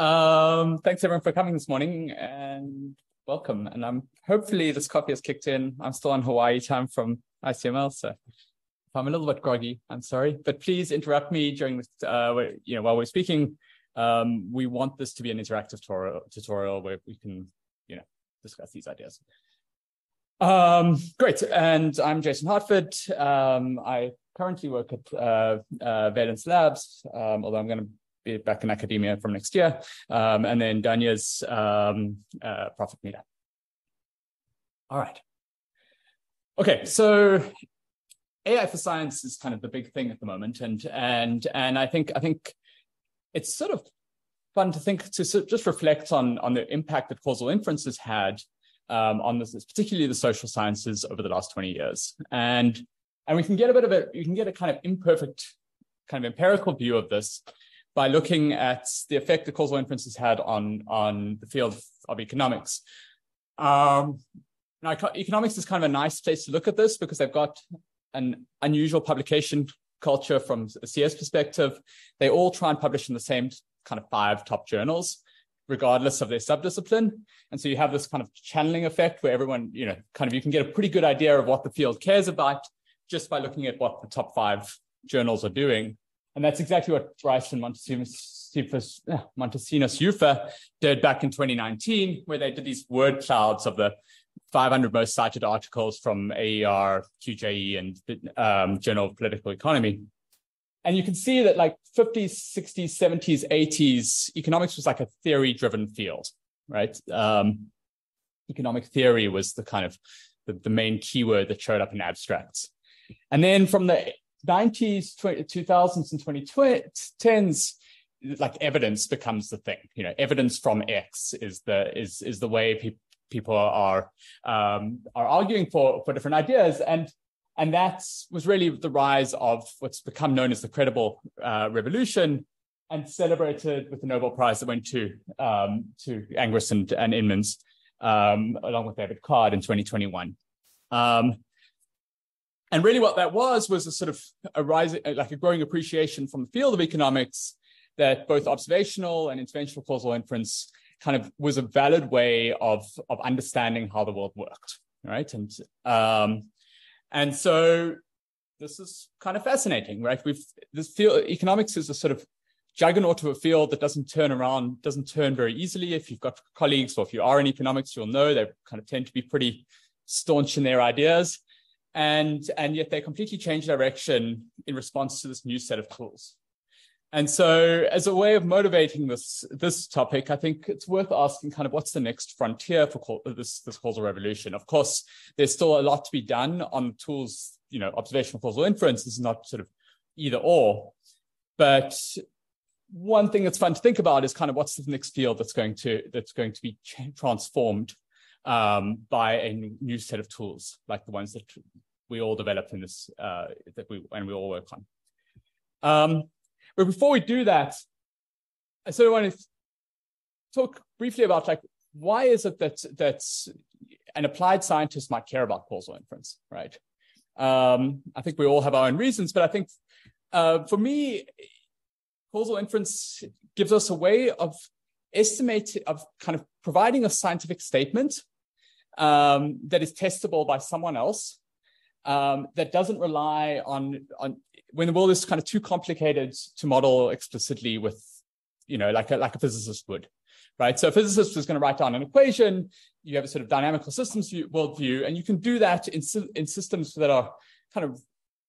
Thanks everyone for coming this morning and welcome. And hopefully this coffee has kicked in. I'm still on Hawaii time from ICML, so if I'm a little bit groggy, I'm sorry. But please interrupt me during this, while we're speaking. We want this to be an interactive tutorial where we can, discuss these ideas. Great, and I'm Jason Hartford. I currently work at Valence Labs, although I'm going to be back in academia from next year, and then Dhanya's profit meter. All right. Okay, so AI for science is kind of the big thing at the moment, and I think it's sort of fun to just reflect on the impact that causal inference has had on this, particularly the social sciences over the last 20 years, and we can get a kind of imperfect, kind of empirical view of this by looking at the effect that causal inference has had on the field of economics. Now, economics is kind of a nice place to look at this because they've got an unusual publication culture from a CS perspective. They all try and publish in the same kind of 5 top journals, regardless of their subdiscipline. And so you have this kind of channeling effect where everyone, you can get a pretty good idea of what the field cares about just by looking at what the top 5 journals are doing. And that's exactly what Bryce and Montesinos-Ufer did back in 2019, where they did these word clouds of the 500 most cited articles from AER, QJE, and the Journal of Political Economy. And you can see that like 50s, 60s, 70s, 80s, economics was like a theory-driven field, right? Economic theory was the kind of the main keyword that showed up in abstracts. And then from the 90s, 2000s, and 2010s, like evidence becomes the thing. Evidence from X is the way people are arguing for different ideas, and that was really the rise of what's become known as the credible revolution, and celebrated with the Nobel Prize that went to Angus and Inmans, along with David Card in 2021. And really what that was a sort of a growing appreciation from the field of economics that both observational and interventional causal inference kind of was a valid way of understanding how the world worked, right? And so this is kind of fascinating, right? Economics is a sort of juggernaut of a field that doesn't turn very easily. If you've got colleagues or if you are in economics, you'll know they kind of tend to be pretty staunch in their ideas. And yet they completely change direction in response to this new set of tools. And so as a way of motivating this topic, I think it's worth asking kind of what's the next frontier for this causal revolution. Of course, there's still a lot to be done on tools, observational causal inference is not sort of either or. But one thing that's fun to think about is kind of what's the next field that's going to be transformed by a new set of tools like the ones that we all developed in this, we all work on. But before we do that, I sort of want to talk briefly about why is it that an applied scientist might care about causal inference, right? I think we all have our own reasons, but I think for me, causal inference gives us a way of kind of providing a scientific statement that is testable by someone else, that doesn't rely on when the world is kind of too complicated to model explicitly with, like a physicist would, right? So a physicist is going to write down an equation. You have a sort of dynamical systems worldview, and you can do that in systems that are kind of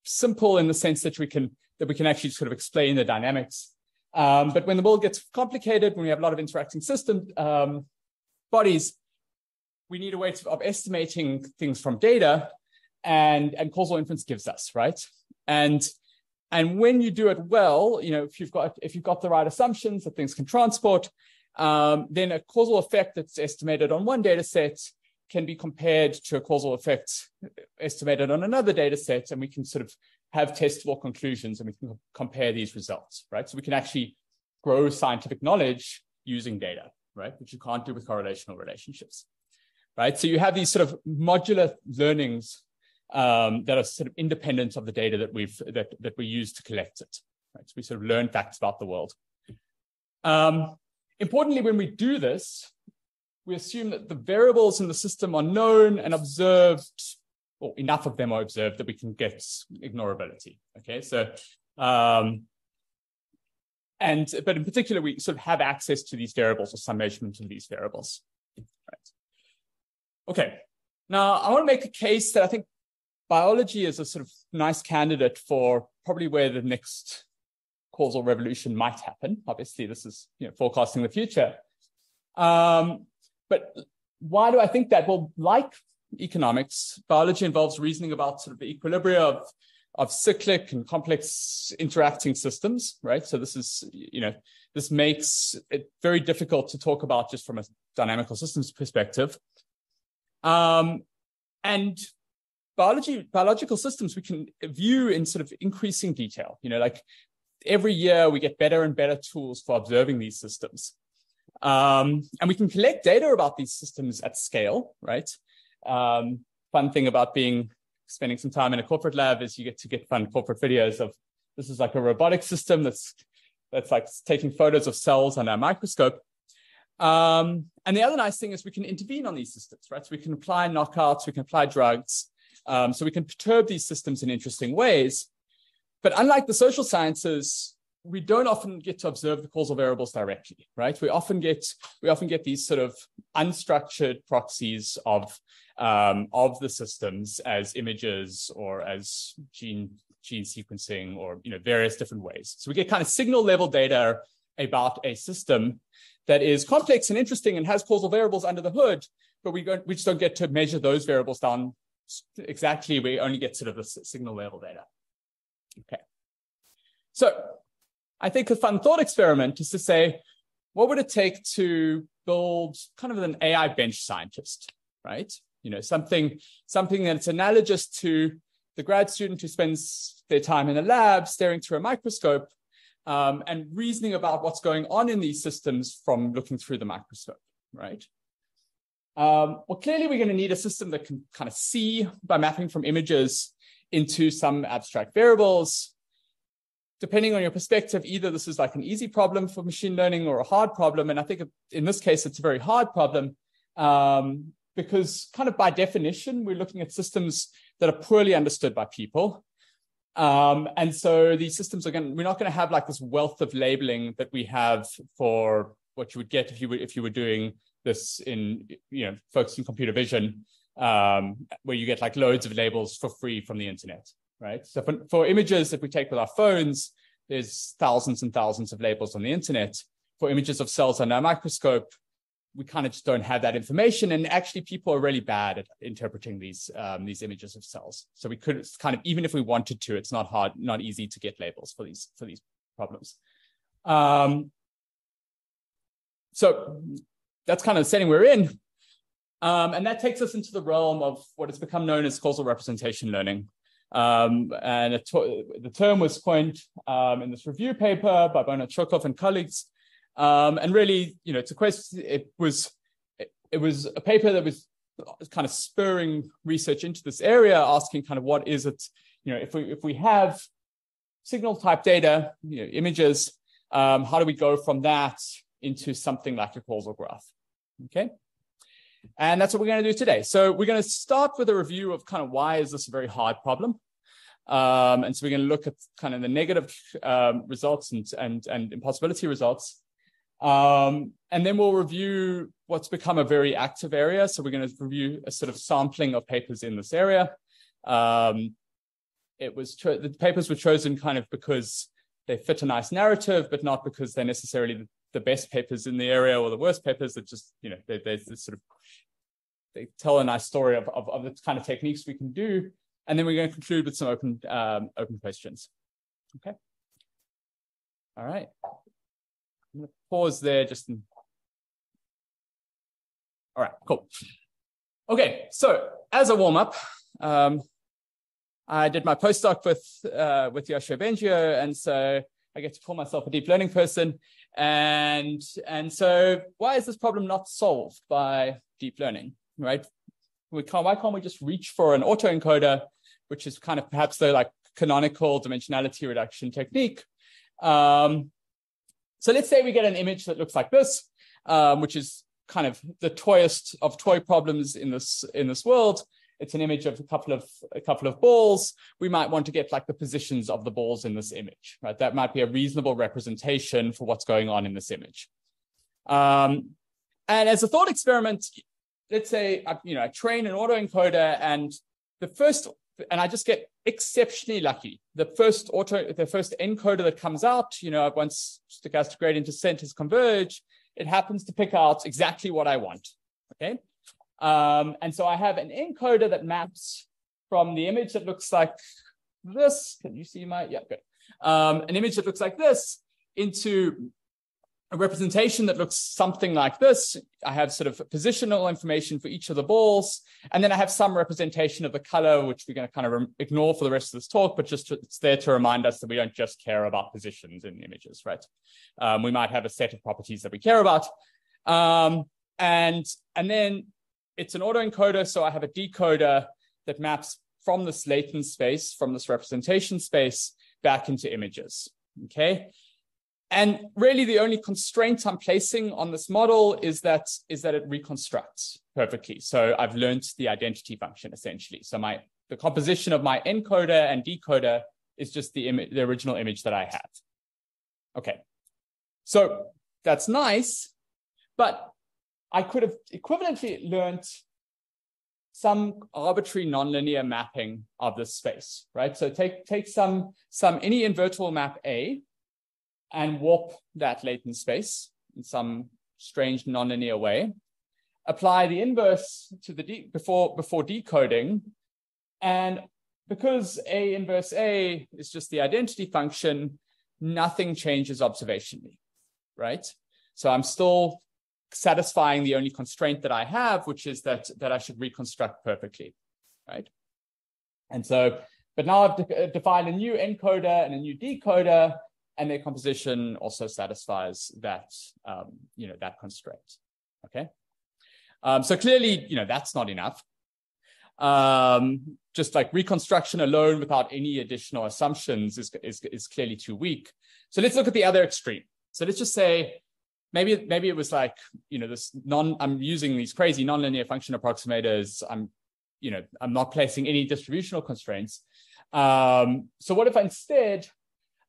simple in the sense that we can actually sort of explain the dynamics. But when the world gets complicated, when we have a lot of interacting system bodies, we need a way of estimating things from data, and causal inference gives us, right? And when you do it well, if you've got the right assumptions that things can transport, then a causal effect that's estimated on one data set can be compared to a causal effect estimated on another data set, and we can sort of have testable conclusions, and we can compare these results, right? So we can actually grow scientific knowledge using data, right? Which you can't do with correlational relationships, right? So you have these sort of modular learnings that are sort of independent of the data that we use to collect it, right? So we sort of learn facts about the world. Importantly, when we do this, we assume that the variables in the system are known and observed, or enough of them are observed that we can get ignorability. Okay, so, but in particular, we sort of have access to these variables or some measurement of these variables. Right. Okay, now I want to make a case that I think biology is a sort of nice candidate for probably where the next causal revolution might happen. Obviously, this is forecasting the future. But why do I think that? Well, like economics, biology involves reasoning about sort of the equilibria of cyclic and complex interacting systems, right? So this is, this makes it very difficult to talk about just from a dynamical systems perspective. And biological systems we can view in sort of increasing detail. Like every year we get better and better tools for observing these systems. And we can collect data about these systems at scale, right? Fun thing about spending some time in a corporate lab is you get to get fun corporate videos of, this is like a robotic system that's like taking photos of cells under a microscope. And the other nice thing is we can intervene on these systems, right? So we can apply knockouts, we can apply drugs. So we can perturb these systems in interesting ways. But unlike the social sciences, we don't often get to observe the causal variables directly, right? We often get these sort of unstructured proxies of the systems as images or as gene sequencing or various different ways. So we get kind of signal level data about a system that is complex and interesting and has causal variables under the hood, but we just don't get to measure those variables down exactly. We only get sort of the signal level data. Okay, so I think a fun thought experiment is to say, what would it take to build kind of an AI bench scientist, right? Something that's analogous to the grad student who spends their time in a lab staring through a microscope and reasoning about what's going on in these systems from looking through the microscope, right? Well, clearly we're going to need a system that can kind of see by mapping from images into some abstract variables. Depending on your perspective, either this is like an easy problem for machine learning or a hard problem. And I think in this case, it's a very hard problem because kind of by definition, we're looking at systems that are poorly understood by people. And so these systems we're not going to have like this wealth of labeling that we have for what you would get if you were doing this in, focusing computer vision, where you get like loads of labels for free from the internet. Right. So for images, if we take with our phones, there's thousands and thousands of labels on the internet. For images of cells under a microscope, we kind of just don't have that information. And actually, people are really bad at interpreting these images of cells. So we could kind of, even if we wanted to, it's not easy to get labels for these problems. So that's kind of the setting we're in. And that takes us into the realm of what has become known as causal representation learning. And the term was coined in this review paper by Bonachokov and colleagues. And really, it's a question. It was a paper that was kind of spurring research into this area, asking kind of what is it, if we have signal type data, images, how do we go from that into something like a causal graph? Okay. And that's what we're going to do today. So we're going to start with a review of kind of why is this a very hard problem. And so we're going to look at kind of the negative results and impossibility results. And then we'll review what's become a very active area. So we're going to review a sort of sampling of papers in this area. The papers were chosen kind of because they fit a nice narrative, but not because they're necessarily the best papers in the area or the worst papers. That just, they tell a nice story of the kind of techniques we can do. And then we're going to conclude with some open questions. Okay. All right. I'm going to pause there all right, cool. Okay, so as a warm-up, I did my postdoc with Yoshua Bengio, and so I get to call myself a deep learning person. And so why is this problem not solved by deep learning, right? Why can't we just reach for an autoencoder, which is kind of perhaps the like canonical dimensionality reduction technique? So let's say we get an image that looks like this. which is kind of the toyest of toy problems in this world. It's an image of a couple of balls. We might want to get like the positions of the balls in this image, right? That might be a reasonable representation for what's going on in this image. And as a thought experiment, let's say I train an autoencoder, and I just get exceptionally lucky. The first encoder that comes out, once stochastic gradient descent converge, it happens to pick out exactly what I want. Okay. And so I have an encoder that maps from the image that looks like this. Can you see my? Yeah, good. An image that looks like this into a representation that looks something like this. I have sort of positional information for each of the balls, and then I have some representation of the color, which we're going to kind of ignore for the rest of this talk, but it's there to remind us that we don't just care about positions in images, right? We might have a set of properties that we care about. And then it's an autoencoder, so I have a decoder that maps from this latent space, from this representation space, back into images, okay? And really the only constraint I'm placing on this model is that it reconstructs perfectly. So I've learned the identity function essentially. So the composition of my encoder and decoder is just the original image that I have. Okay, so that's nice, but I could have equivalently learned some arbitrary nonlinear mapping of this space, right? So take any invertible map A and warp that latent space in some strange nonlinear way. Apply the inverse to the before decoding, and because A inverse A is just the identity function, nothing changes observationally, right? So I'm still satisfying the only constraint that I have, which is that I should reconstruct perfectly, right? And so, but now I've defined a new encoder and a new decoder, and their composition also satisfies that, that constraint, okay? So clearly, that's not enough. Just like reconstruction alone without any additional assumptions is clearly too weak. So let's look at the other extreme. So let's just say, maybe it was like, I'm using these crazy nonlinear function approximators. I'm not placing any distributional constraints. So what if instead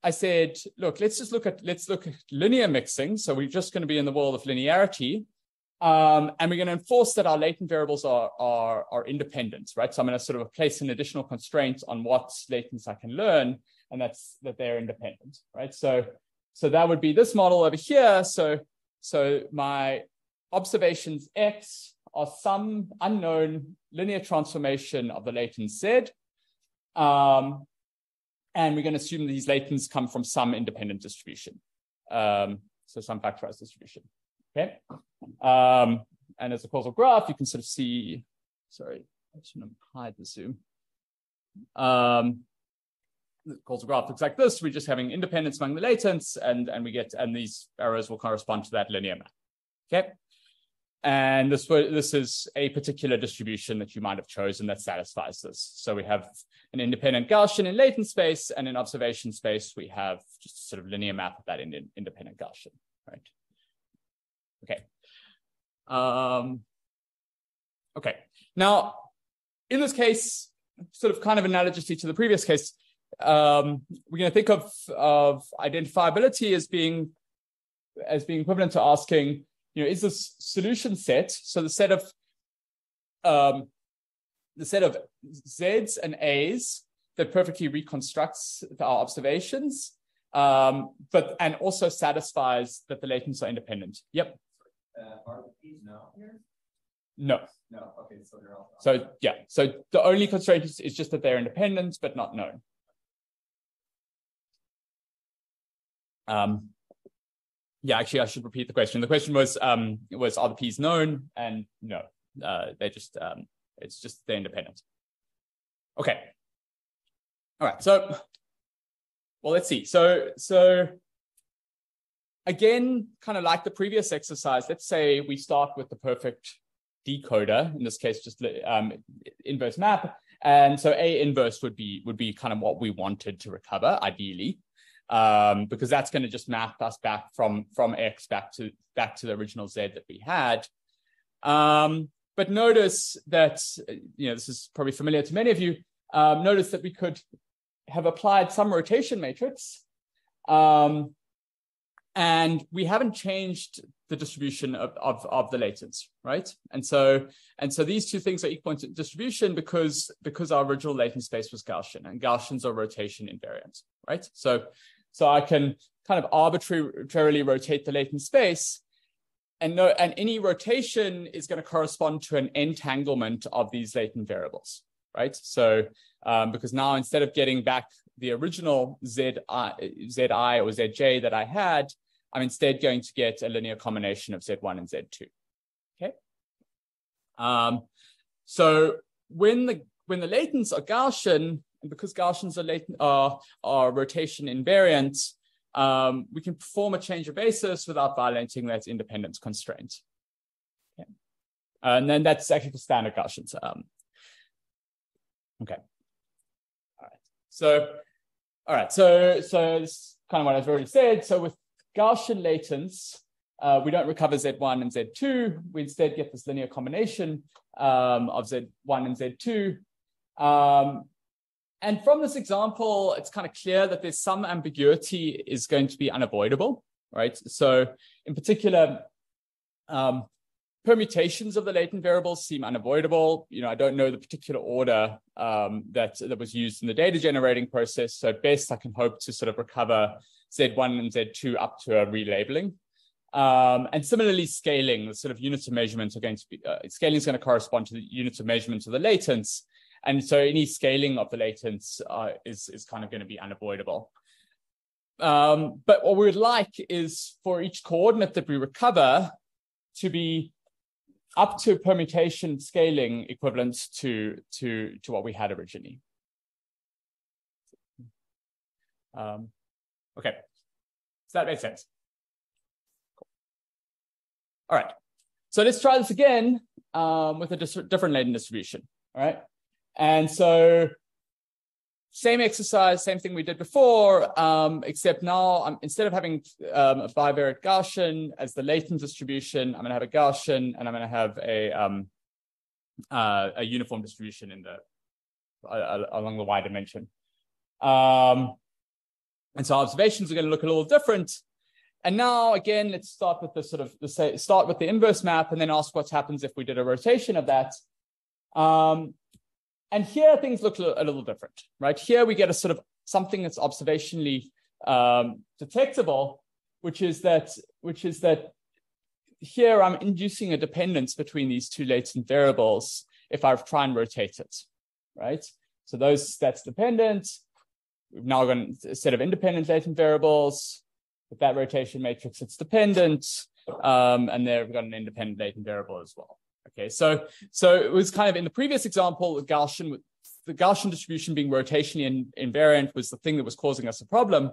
I said, look, let's look at linear mixing. So we're just going to be in the world of linearity. And we're going to enforce that our latent variables are independent, right? So I'm going to sort of place an additional constraint on what latents I can learn, and that's that they're independent, right? So that would be this model over here. So my observations X are some unknown linear transformation of the latent Z. And we're going to assume these latents come from some independent distribution. So some factorized distribution, okay? And as a causal graph, you can sort of see, sorry, I just want to hide the zoom. The causal graph looks like this. We're just having independence among the latents, and these arrows will correspond to that linear map, okay? And this is a particular distribution that you might have chosen that satisfies this. So we have an independent Gaussian in latent space, and in observation space, we have just sort of linear map of that independent Gaussian, right? Okay. Okay. Now, in this case, sort of kind of analogously to the previous case, we're going to think of identifiability as being equivalent to asking, is this solution set? So the set of Z's and A's that perfectly reconstructs our observations, and also satisfies that the latents are independent. Yep. Are the P's known here? No. No. Okay, so they're all. So yeah. So the only constraint is just that they're independent but not known. Yeah, actually, I should repeat the question. The question was are the P's known? And no, they're just it's just they're independent. Okay. All right. So, well, let's see. So again, kind of like the previous exercise, let's say we start with the perfect decoder. In this case, just inverse map, and so A inverse would be kind of what we wanted to recover, ideally. Because that's going to just map us back from X back to back to the original Z that we had. But notice that, this is probably familiar to many of you. Notice that we could have applied some rotation matrix, and we haven't changed the distribution of the latents, right? And so these two things are equipoint distribution because our original latent space was Gaussian, and Gaussians are rotation invariant, right? So I can kind of arbitrarily rotate the latent space, and any rotation is going to correspond to an entanglement of these latent variables, right? So because now instead of getting back the original Zi or Zj that I had, I'm instead going to get a linear combination of Z1 and Z2. Okay. So when the latents are Gaussian, and because Gaussians are rotation invariant, we can perform a change of basis without violating that independence constraint. Okay. And then that's actually for standard Gaussians. Okay. All right. So this is kind of what I've already said. So with Gaussian latents, we don't recover Z1 and Z2. We instead get this linear combination of Z1 and Z2. And from this example, it's kind of clear that there's some ambiguity is going to be unavoidable, right? So in particular, permutations of the latent variables seem unavoidable. I don't know the particular order that was used in the data generating process. So at best, I can hope to sort of recover Z1 and Z2 up to a relabeling. And similarly, scaling, the sort of units of measurement are going to be, scaling is going to correspond to the units of measurement of the latents. And so any scaling of the latents is kind of going to be unavoidable. But what we would like is for each coordinate that we recover to be up to permutation scaling equivalent to what we had originally. Okay, does that make sense? Cool. All right, so let's try this again with a different latent distribution. All right, and so same exercise, same thing we did before, except now instead of having a bivariate Gaussian as the latent distribution, I'm going to have a Gaussian, and I'm going to have a uniform distribution in along the y dimension. And so observations are going to look a little different. And now again, let's start with start with the inverse map, and then ask what happens if we did a rotation of that. And here things look a little different, right? Here we get a sort of something that's observationally detectable, which is that here I'm inducing a dependence between these two latent variables if I try and rotate it, right? So that's dependent. We've now got a set of independent latent variables. With that rotation matrix, it's dependent, and there we've got an independent latent variable as well. Okay, so it was kind of in the previous example, the Gaussian distribution being rotationally invariant was the thing that was causing us a problem.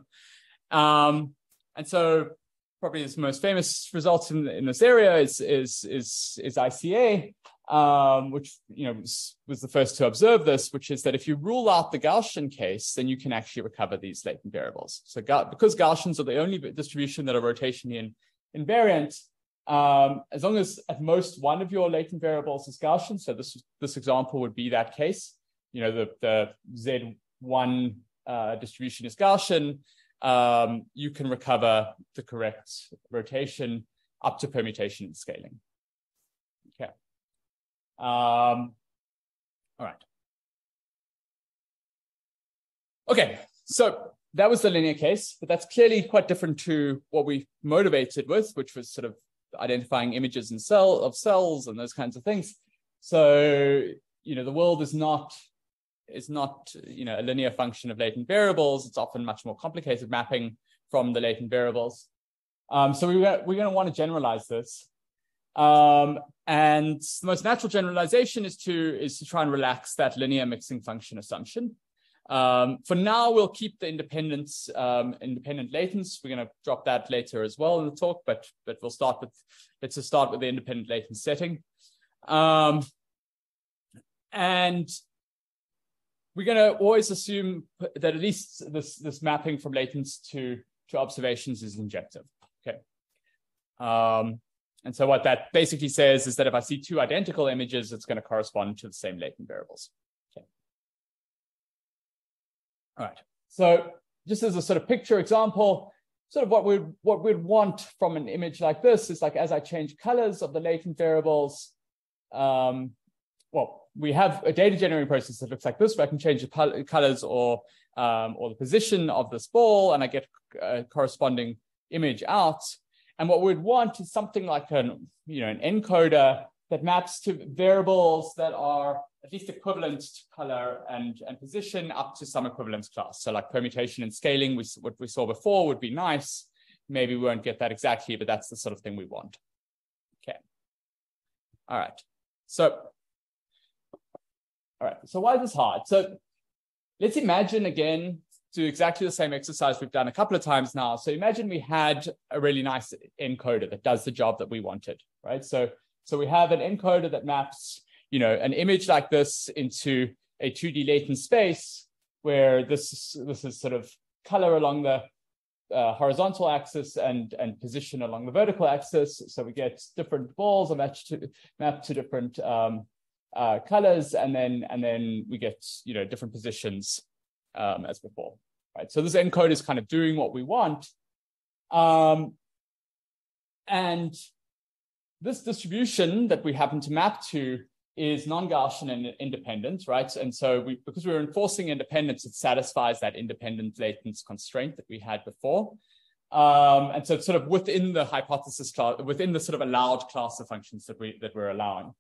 And so probably the most famous results in this area is ICA, which was the first to observe this, which is that if you rule out the Gaussian case, then you can actually recover these latent variables. So because Gaussians are the only distribution that are rotationally invariant, as long as at most one of your latent variables is Gaussian, so this example would be that case. The Z1 distribution is Gaussian. You can recover the correct rotation up to permutation and scaling. Okay. All right. Okay, so that was the linear case, but that's clearly quite different to what we motivated with, which was sort of identifying images of cells and those kinds of things. So, the world is not a linear function of latent variables. It's often much more complicated mapping from the latent variables. So we're going to want to generalize this. And the most natural generalization is to try and relax that linear mixing function assumption. For now, we'll keep the independent latents. We're going to drop that later as well in the talk, but let's start with the independent latent setting. And we're going to always assume that at least this mapping from latents to observations is injective. Okay. And so what that basically says is that if I see two identical images, it's going to correspond to the same latent variables. Okay. All right. So just as a sort of picture example, sort of what we'd want from an image like this is like as I change colors of the latent variables, well, we have a data generating process that looks like this, where I can change the colors or the position of this ball, and I get a corresponding image out. And what we'd want is something like an encoder that maps to variables that are at least equivalent to color and position up to some equivalence class. So like permutation and scaling, what we saw before would be nice. Maybe we won't get that exactly, but that's the sort of thing we want. Okay. All right. So why is this hard? So let's imagine again, do exactly the same exercise we've done a couple of times now. So imagine we had a really nice encoder that does the job that we wanted, right? So we have an encoder that maps, an image like this into a 2D latent space where this is sort of color along the horizontal axis and position along the vertical axis. So we get different balls mapped to different colors, and then we get different positions as before, right? So this encode is kind of doing what we want, and this distribution that we happen to map to is non-Gaussian and independent, right? And so because we're enforcing independence, it satisfies that independent latence constraint that we had before. And so it's sort of within the hypothesis class, within the sort of allowed class of functions that we're allowing.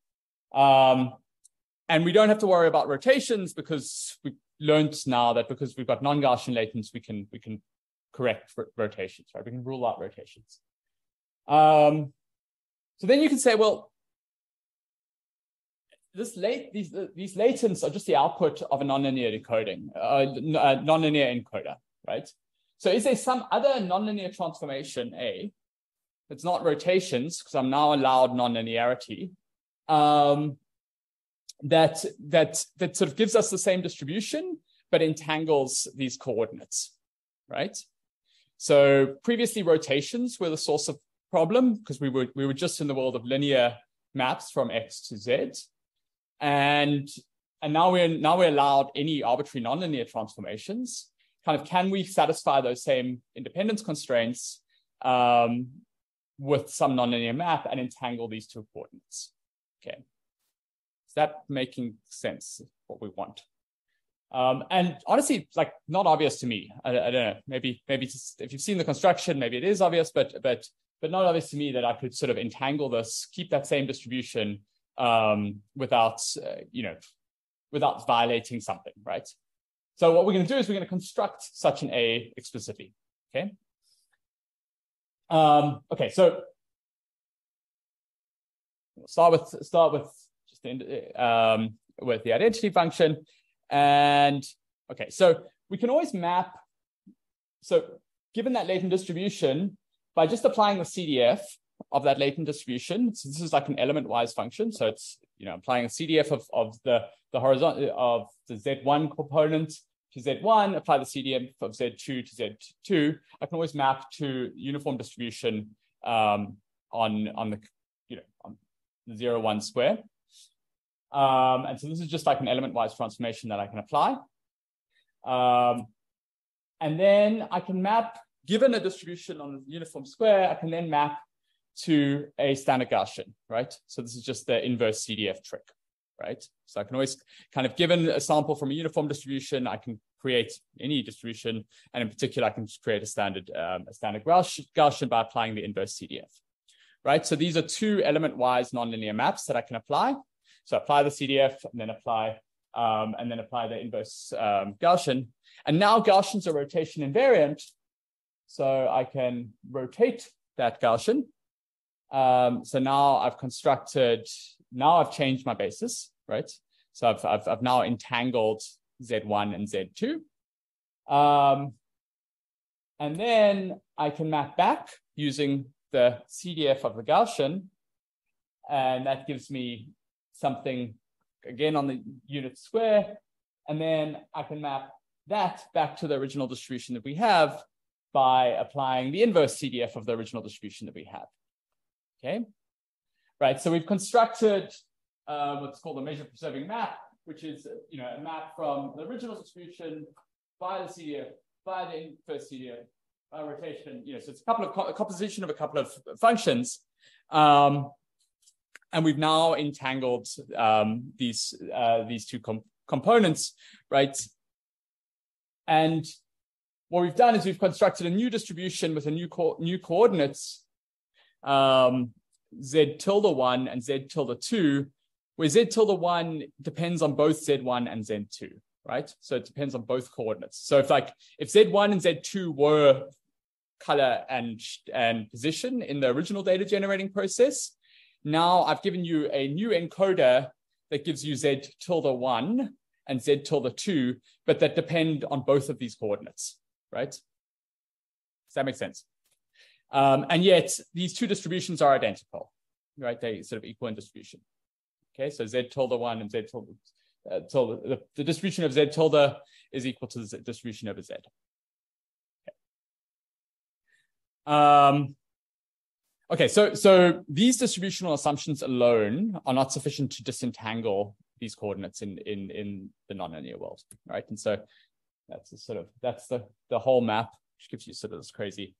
And we don't have to worry about rotations because we learned now that because we've got non-Gaussian latence, we can correct rotations, right? We can rule out rotations. So then you can say, well, these latents are just the output of a nonlinear decoding, nonlinear encoder, right? So is there some other nonlinear transformation A that's not rotations, because I'm now allowed nonlinearity, that sort of gives us the same distribution but entangles these coordinates, right? So previously rotations were the source of problem because we were just in the world of linear maps from X to Z, and now we're allowed any arbitrary nonlinear transformations. Kind of, can we satisfy those same independence constraints with some nonlinear map and entangle these two coordinates? Okay, is that making sense? What we want? And honestly, it's like not obvious to me. I don't know. Maybe just, if you've seen the construction, maybe it is obvious, but not obvious to me that I could sort of entangle this, keep that same distribution without violating something, right? So what we're going to do is we're going to construct such an A explicitly. Okay. Okay. So we'll start with just with the identity function, and okay. So we can always map. So given that latent distribution, by just applying the CDF of that latent distribution, so this is like an element-wise function. So it's applying a CDF of the horizontal of the Z1 component to Z1, apply the CDF of Z2 to Z2. I can always map to uniform distribution on the 0, 1 square. And so this is just like an element-wise transformation that I can apply. And then I can map, given a distribution on the uniform square, I can then map to a standard Gaussian, right? So this is just the inverse CDF trick, right? So I can always kind of, given a sample from a uniform distribution, I can create any distribution, and in particular, I can create a standard Gaussian by applying the inverse CDF, right? So these are two element-wise nonlinear maps that I can apply. So apply the CDF and then apply the inverse Gaussian. And now Gaussians are rotation invariant. So I can rotate that Gaussian. So now I've changed my basis, right? So I've now entangled Z1 and Z2. And then I can map back using the CDF of the Gaussian. And that gives me something, again, on the unit square. And then I can map that back to the original distribution that we have by applying the inverse CDF of the original distribution that we have. Okay, right. So we've constructed what's called a measure preserving map, which is a map from the original distribution by the CDF, by the first CDF, by rotation. So it's a composition of a couple of functions, and we've now entangled these two components, right? And what we've done is we've constructed a new distribution with a new coordinates, z tilde 1 and z tilde 2, where z tilde 1 depends on both z1 and z2, right? So it depends on both coordinates. So if z1 and z2 were color and position in the original data generating process, now I've given you a new encoder that gives you z tilde 1 and z tilde 2, but that depend on both of these coordinates, right? Does that make sense? And yet these two distributions are identical, right? They sort of equal in distribution. Okay, so z tilde 1 and z tilde, the distribution of z tilde is equal to the distribution over z. Okay. Okay, so these distributional assumptions alone are not sufficient to disentangle these coordinates in the nonlinear world, right? And so that's the whole map, which gives you sort of this crazy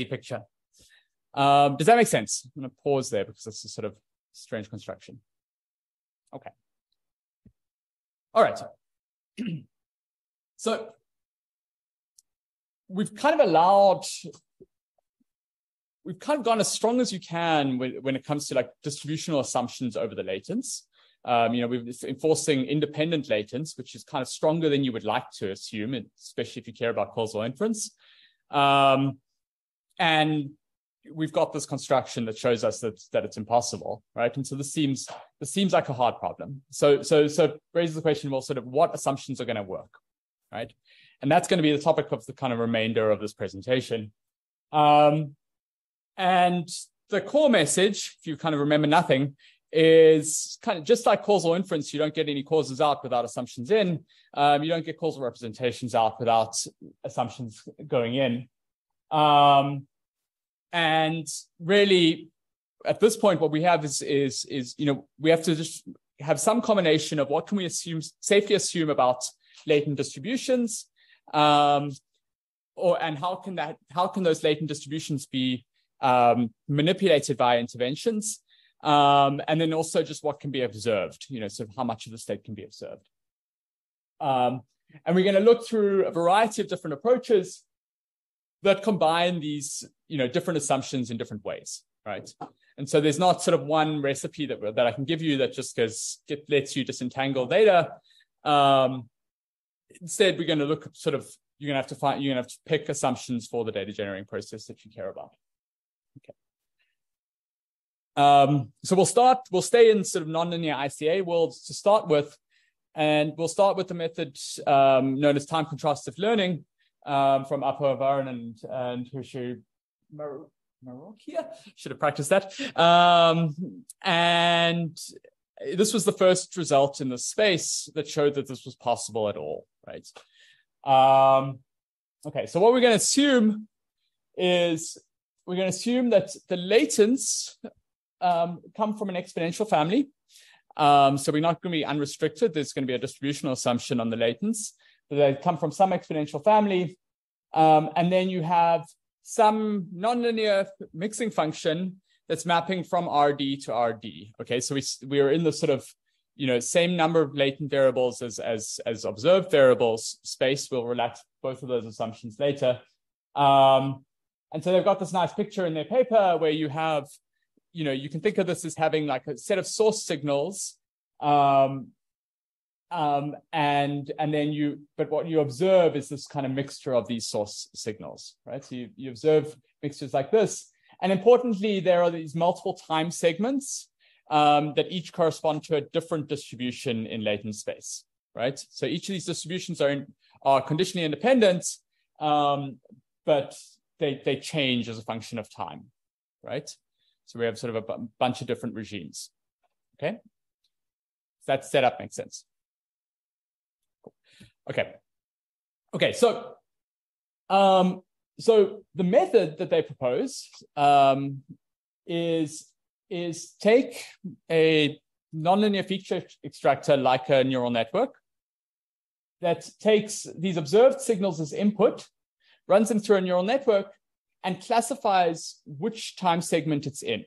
picture. Does that make sense? I'm going to pause there because it's a sort of strange construction. Okay. All right. So we've kind of gone as strong as you can when it comes to like distributional assumptions over the latents. We're enforcing independent latents, which is kind of stronger than you would like to assume, especially if you care about causal inference. And we've got this construction that shows us that it's impossible, right? And so this seems like a hard problem. So raises the question, well, sort of what assumptions are going to work, right? And that's going to be the topic of the kind of remainder of this presentation. And the core message, if you kind of remember nothing, is kind of just like causal inference. You don't get any causes out without assumptions in. You don't get causal representations out without assumptions going in. And really, at this point, what we have is we have to just have some combination of what can we safely assume about latent distributions, and how can those latent distributions be manipulated by interventions, and then also just what can be observed, sort of how much of the state can be observed. And we're going to look through a variety of different approaches that combine these, different assumptions in different ways, right? And so there's not sort of one recipe that I can give you that just lets you disentangle data. Instead, we're going to look sort of, you're going to have to pick assumptions for the data generating process that you care about. Okay. So we'll stay in sort of nonlinear ICA worlds to start with, and we'll start with the method known as time contrastive learning from Apo Varan and Hushu Marokia. Should have practiced that. And this was the first result in the space that showed that this was possible at all, right? Okay, so what we're going to assume is that the latents come from an exponential family. So we're not going to be unrestricted. There's going to be a distributional assumption on the latents. But they come from some exponential family. And then you have some nonlinear mixing function that's mapping from RD to RD. Okay, so we are in the sort of same number of latent variables as observed variables space. We'll relax both of those assumptions later. And so they've got this nice picture in their paper where you have, you can think of this as having like a set of source signals, and then but what you observe is this kind of mixture of these source signals, right? So you observe mixtures like this. And importantly, there are these multiple time segments that each correspond to a different distribution in latent space, right? So each of these distributions are conditionally independent, but they change as a function of time, right? So we have sort of a bunch of different regimes, okay? That setup makes sense. Okay, so the method that they propose is take a nonlinear feature extractor like a neural network that takes these observed signals as input, runs them through a neural network, and classifies which time segment it's in,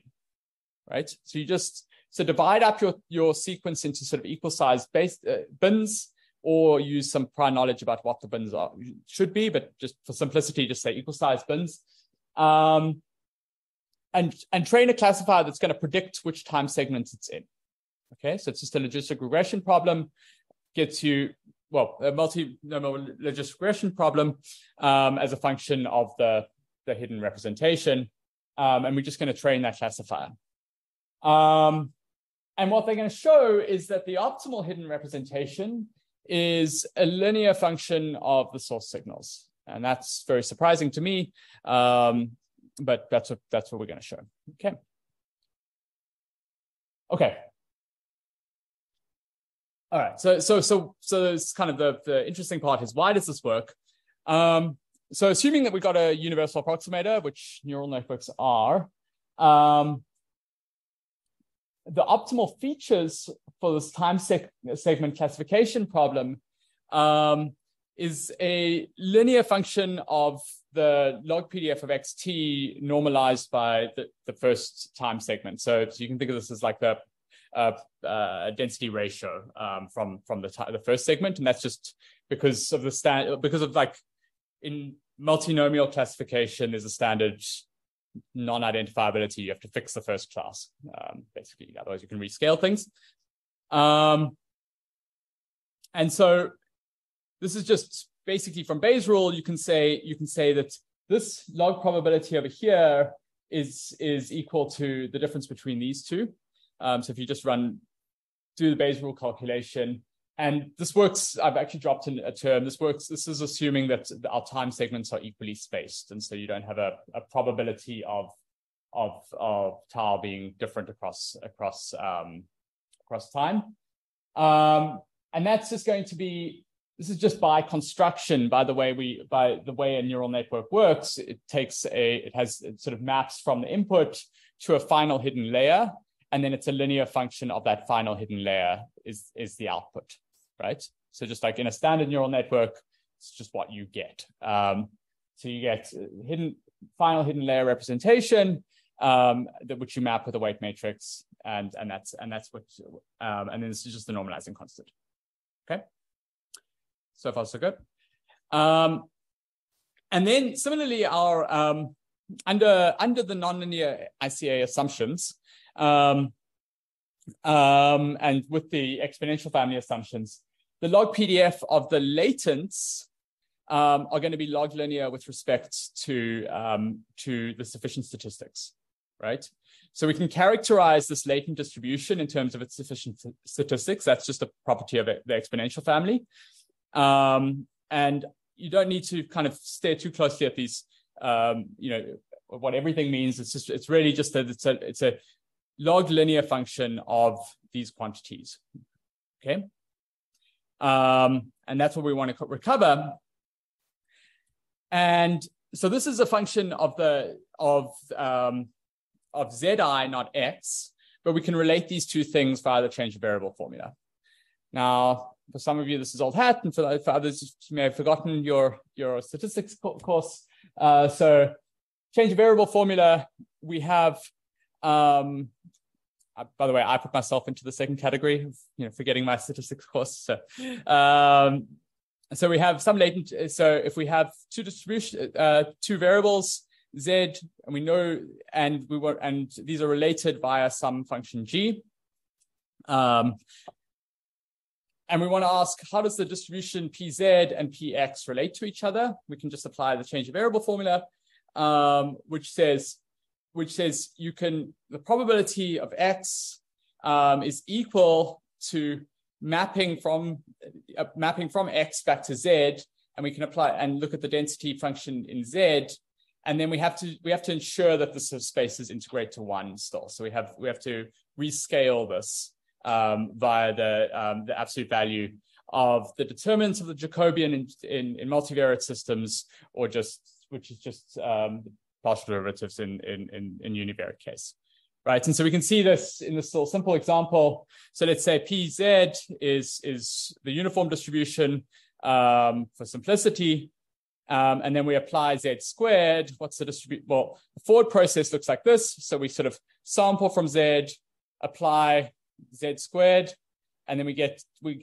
right? So you just divide up your sequence into sort of equal size bins, or use some prior knowledge about what the bins should be, but just for simplicity, just say equal size bins. And train a classifier that's going to predict which time segments it's in. Okay, so it's just a logistic regression problem. Gets you, well, a multi-normal logistic regression problem as a function of the hidden representation. And we're just going to train that classifier. And what they're going to show is that the optimal hidden representation is a linear function of the source signals. And that's very surprising to me. But that's what we're going to show. Okay. All right. So it's kind of the interesting part is, why does this work? So assuming that we got a universal approximator, which neural networks are, the optimal features for this time segment classification problem is a linear function of the log PDF of xt normalized by the first time segment. So you can think of this as like the density ratio from the first segment, and that's just because of like in multinomial classification, there's a standard non-identifiability. You have to fix the first class, basically. Otherwise, you can rescale things. And so this is just basically from Bayes' rule. You can say that this log probability over here is equal to the difference between these two. So if you just do the Bayes' rule calculation, and this works. I've actually dropped in a term. This works. This is assuming that our time segments are equally spaced, and so you don't have a probability of tau being different across time. And that's just going to be. This is just by construction. By the way a neural network works, it sort of maps from the input to a final hidden layer, and then it's a linear function of that final hidden layer is the output. Right. So just like in a standard neural network, it's just what you get. So you get final hidden layer representation, which you map with a weight matrix, and that's what. And then this is just the normalizing constant. Okay. So far so good. And then similarly, our under the nonlinear ICA assumptions, and with the exponential family assumptions, the log PDF of the latents are going to be log linear with respect to the sufficient statistics, right? So we can characterize this latent distribution in terms of its sufficient statistics. That's just a property of the exponential family. And you don't need to kind of stare too closely at these, what everything means. It's really just that it's a log linear function of these quantities. Okay. And that's what we want to recover. And so this is a function of Zi, not X, but we can relate these two things via the change of variable formula. Now, for some of you, this is old hat, and for others, you may have forgotten your statistics course. So change of variable formula, we have, by the way, I put myself into the second category of, forgetting my statistics course. So we have some latent. So if we have two variables, Z, and we know, and these are related via some function G. And we want to ask, how does the distribution PZ and PX relate to each other? We can just apply the change of variable formula, which says the probability of X is equal to mapping from X back to Z, and we can apply and look at the density function in Z, and then we have to ensure that the space is integrate to 1 still. So we have to rescale this via the absolute value of the determinants of the Jacobian in multivariate systems, which is just partial derivatives in univariate case. right? And so we can see this in this little simple example. So let's say PZ is the uniform distribution for simplicity. And then we apply Z squared. What's the distribution? Well, the forward process looks like this. So we sort of sample from Z, apply Z squared, and then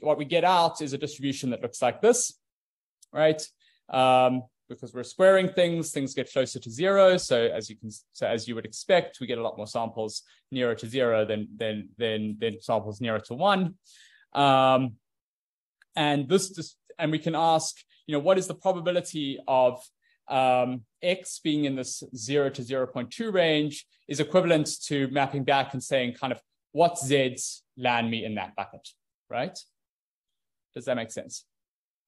what we get out is a distribution that looks like this, right? Because we're squaring things get closer to zero. So as you would expect, we get a lot more samples nearer to zero than samples nearer to one. And we can ask, what is the probability of X being in this 0 to 0.2 range is equivalent to mapping back and saying kind of what Zs land me in that bucket, right? Does that make sense?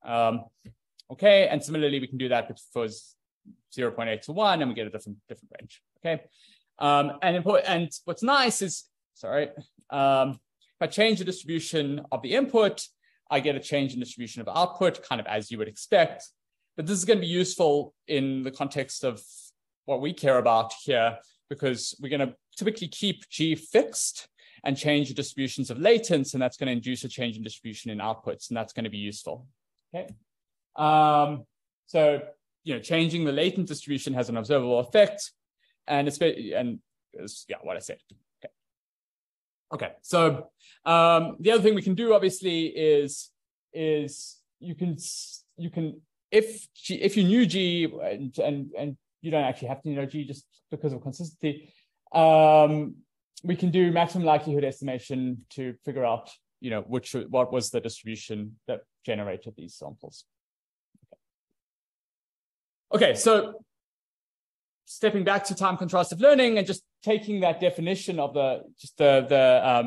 Okay, and similarly, we can do that for 0.8 to 1, and we get a different range, okay? And what's nice is, if I change the distribution of the input, I get a change in distribution of output, kind of as you would expect. But this is going to be useful in the context of what we care about here, because we're going to typically keep G fixed and change the distributions of latents, and that's going to induce a change in distribution in outputs, and that's going to be useful, okay? So, changing the latent distribution has an observable effect, and what I said. Okay. So, the other thing we can do, obviously, is you can if you knew G and you don't actually have to know G just because of consistency, we can do maximum likelihood estimation to figure out, what was the distribution that generated these samples. Okay, so stepping back to time contrastive learning and just taking that definition of the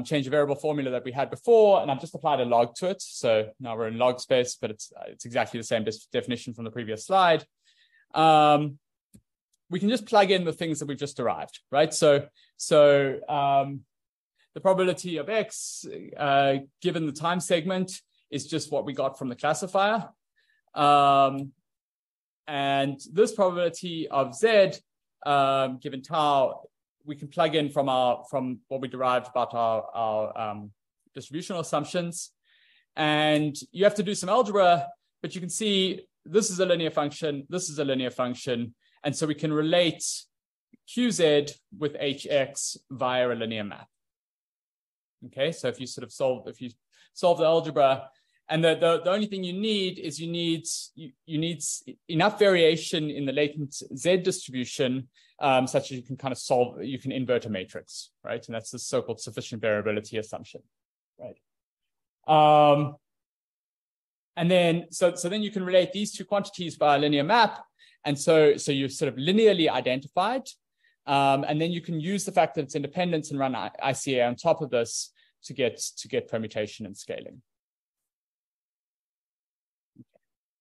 change of variable formula that we had before, and I've just applied a log to it. So now we're in log space, but it's exactly the same definition from the previous slide. We can just plug in the things that we've just derived, right? So the probability of X given the time segment is just what we got from the classifier. And this probability of Z given tau, we can plug in from what we derived about our distributional assumptions. And you have to do some algebra, but you can see this is a linear function, this is a linear function. And so we can relate QZ with HX via a linear map. Okay, so if you solve the algebra, and the only thing you need is you need enough variation in the latent Z distribution such that you can you can invert a matrix, right? And that's the so-called sufficient variability assumption, right? And then then you can relate these two quantities by a linear map, and so you're sort of linearly identified, and then you can use the fact that it's independent and run ICA on top of this to get permutation and scaling.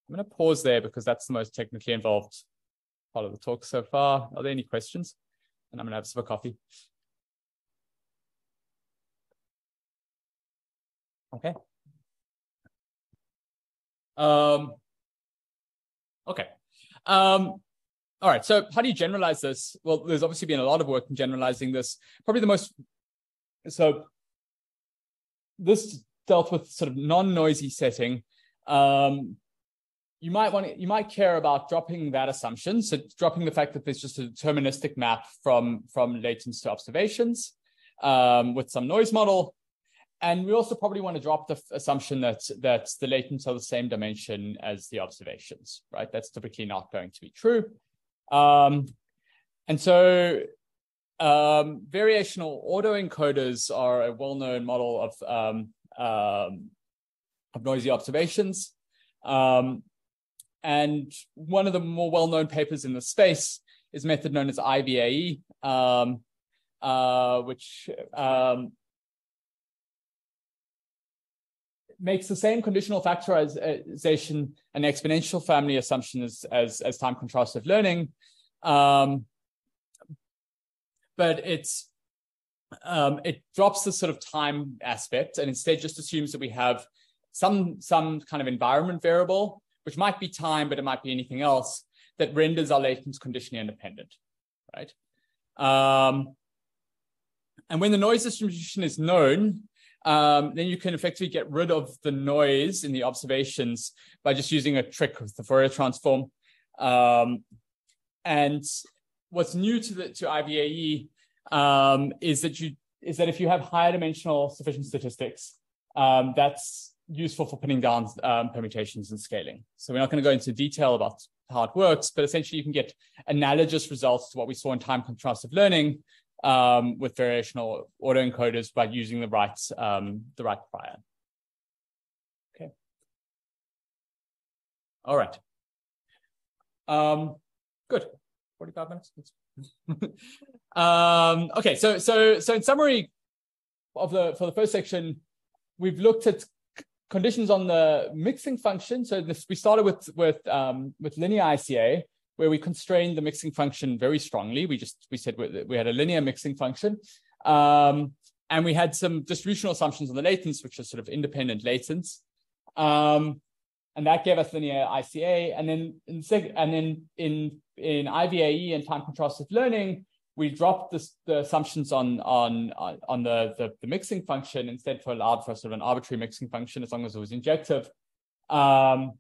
I'm going to pause there because that's the most technically involved part of the talk so far. Are there any questions? And I'm going to have a sip of coffee. Okay. Okay. All right. So how do you generalize this? Well, there's obviously been a lot of work in generalizing this. Probably the most. So this dealt with sort of non-noisy setting. You might care about dropping that assumption, so dropping the fact that there's just a deterministic map from latents to observations with some noise model, and we also probably want to drop the assumption that the latents are the same dimension as the observations, right? That's typically not going to be true, and so variational autoencoders are a well-known model of noisy observations. And one of the more well-known papers in the space is a method known as IVAE, which makes the same conditional factorization and exponential family assumption as time contrastive learning, but it drops the sort of time aspect and instead just assumes that we have some kind of environment variable, which might be time, but it might be anything else, that renders our latents conditionally independent, right? And when the noise distribution is known, then you can effectively get rid of the noise in the observations by just using a trick with the Fourier transform. And what's new to IVAE is that if you have higher dimensional sufficient statistics, that's useful for pinning down permutations and scaling. So we're not going to go into detail about how it works, but essentially you can get analogous results to what we saw in time contrastive learning with variational autoencoders by using the right prior. Okay. All right. Good. 45 minutes. Okay. So in summary for the first section, we've looked at conditions on the mixing function. So we started with linear ICA, where we constrained the mixing function very strongly. We said we had a linear mixing function, and we had some distributional assumptions on the latents, which are sort of independent latents, and that gave us linear ICA. And then in IVAE and time contrastive learning, we dropped the assumptions on the mixing function, instead allowed for sort of an arbitrary mixing function as long as it was injective, and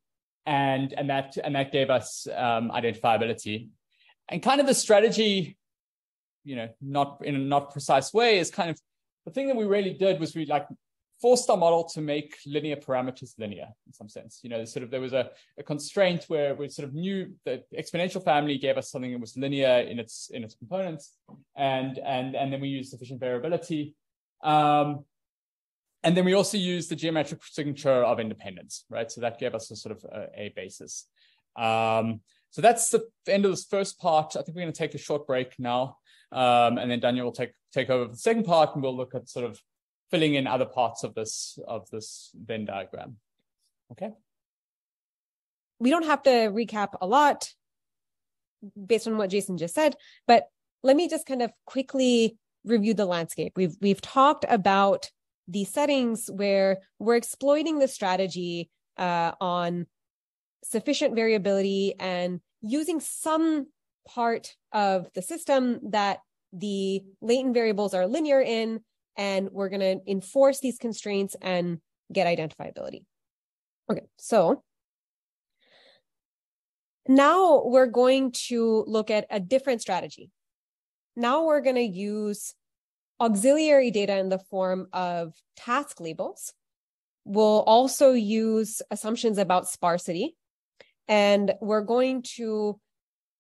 that gave us identifiability. And kind of the strategy, not in a not precise way, is kind of the thing that we really did was we forced our model to make linear parameters linear in some sense. There was a constraint where we sort of knew that exponential family gave us something that was linear in its components, and then we used sufficient variability. And then we also used the geometric signature of independence, right? So that gave us a sort of a basis. So that's the end of this first part. I think we're going to take a short break now, and then Dhanya will take over the second part, and we'll look at sort of filling in other parts of this Venn diagram. Okay. We don't have to recap a lot based on what Jason just said, but let me just kind of quickly review the landscape. We've talked about the settings where we're exploiting the strategy on sufficient variability and using some part of the system that the latent variables are linear in, and we're going to enforce these constraints and get identifiability. Okay, so now we're going to look at a different strategy. Now we're going to use auxiliary data in the form of task labels. We'll also use assumptions about sparsity. And we're going to,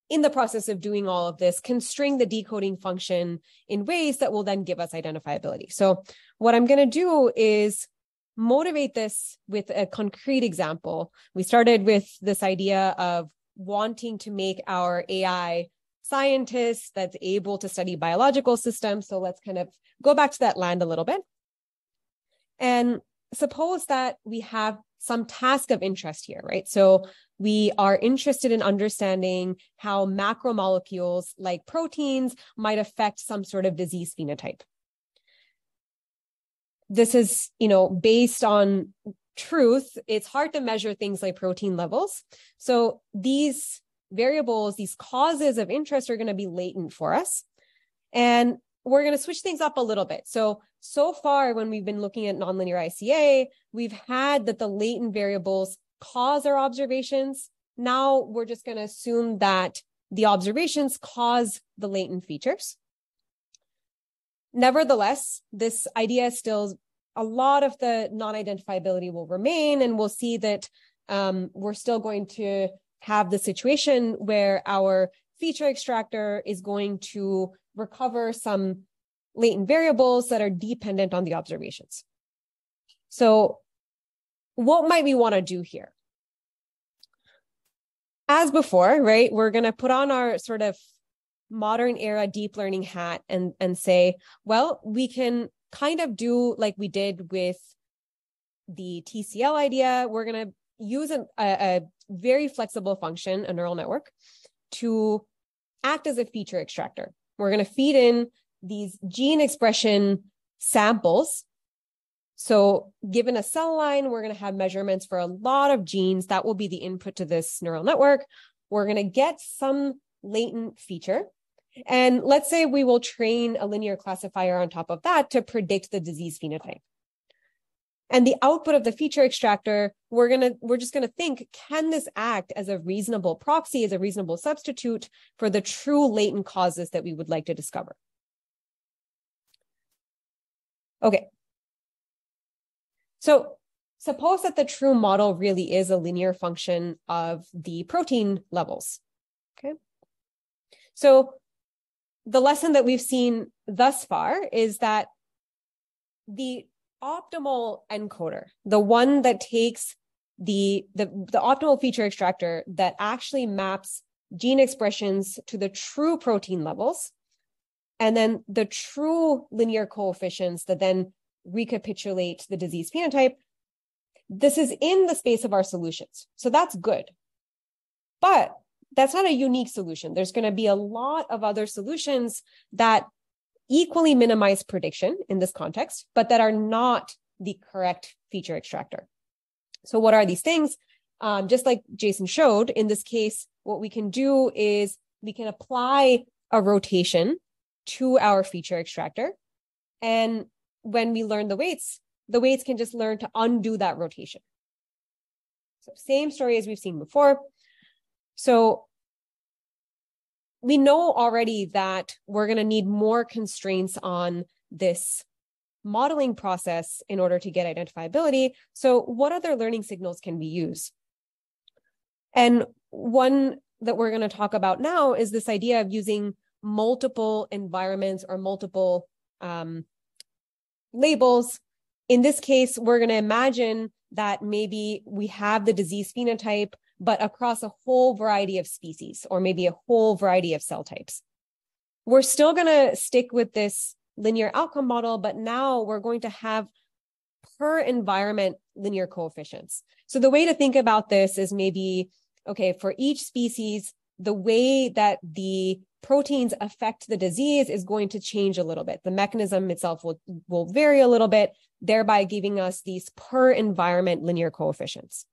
in the process of doing all of this, constrain the decoding function in ways that will then give us identifiability. So what I'm going to do is motivate this with a concrete example. We started with this idea of wanting to make our AI scientists that's able to study biological systems. So let's kind of go back to that land a little bit. And suppose that we have some task of interest here, right? So we are interested in understanding how macromolecules like proteins might affect some sort of disease phenotype. This is, based on truth. It's hard to measure things like protein levels. So these variables, these causes of interest are going to be latent for us. And we're going to switch things up a little bit. So far, when we've been looking at nonlinear ICA, we've had that the latent variables cause our observations. Now we're just going to assume that the observations cause the latent features. Nevertheless, this idea still, a lot of the non-identifiability will remain, and we'll see that we're still going to have the situation where our feature extractor is going to recover some latent variables that are dependent on the observations. So what might we want to do here? As before, right, we're going to put on our sort of modern era deep learning hat and say, well, we can kind of do like we did with the TCL idea. We're going to use a very flexible function, a neural network, to act as a feature extractor. We're going to feed in these gene expression samples. So given a cell line, we're going to have measurements for a lot of genes. That will be the input to this neural network. We're going to get some latent feature. And let's say we will train a linear classifier on top of that to predict the disease phenotype. And the output of the feature extractor, we're just gonna think, can this act as a reasonable proxy, as a reasonable substitute for the true latent causes that we would like to discover? Okay. So suppose that the true model really is a linear function of the protein levels. Okay. So the lesson that we've seen thus far is that the optimal encoder, the one that takes the optimal feature extractor that actually maps gene expressions to the true protein levels, and then the true linear coefficients that then recapitulate the disease phenotype, this is in the space of our solutions. So that's good. But that's not a unique solution. There's going to be a lot of other solutions that equally minimize prediction in this context, but that are not the correct feature extractor. So what are these things? Just like Jason showed, in this case, what we can do is we can apply a rotation to our feature extractor. And when we learn the weights can just learn to undo that rotation. So same story as we've seen before. So we know already that we're going to need more constraints on this modeling process in order to get identifiability. So what other learning signals can we use? And one that we're going to talk about now is this idea of using multiple environments or multiple labels. In this case, we're going to imagine that maybe we have the disease phenotype, but across a whole variety of species, or maybe a whole variety of cell types. We're still going to stick with this linear outcome model, but now we're going to have per environment linear coefficients. So the way to think about this is maybe, okay, for each species, the way that the proteins affect the disease is going to change a little bit. The mechanism itself will vary a little bit, thereby giving us these per environment linear coefficients.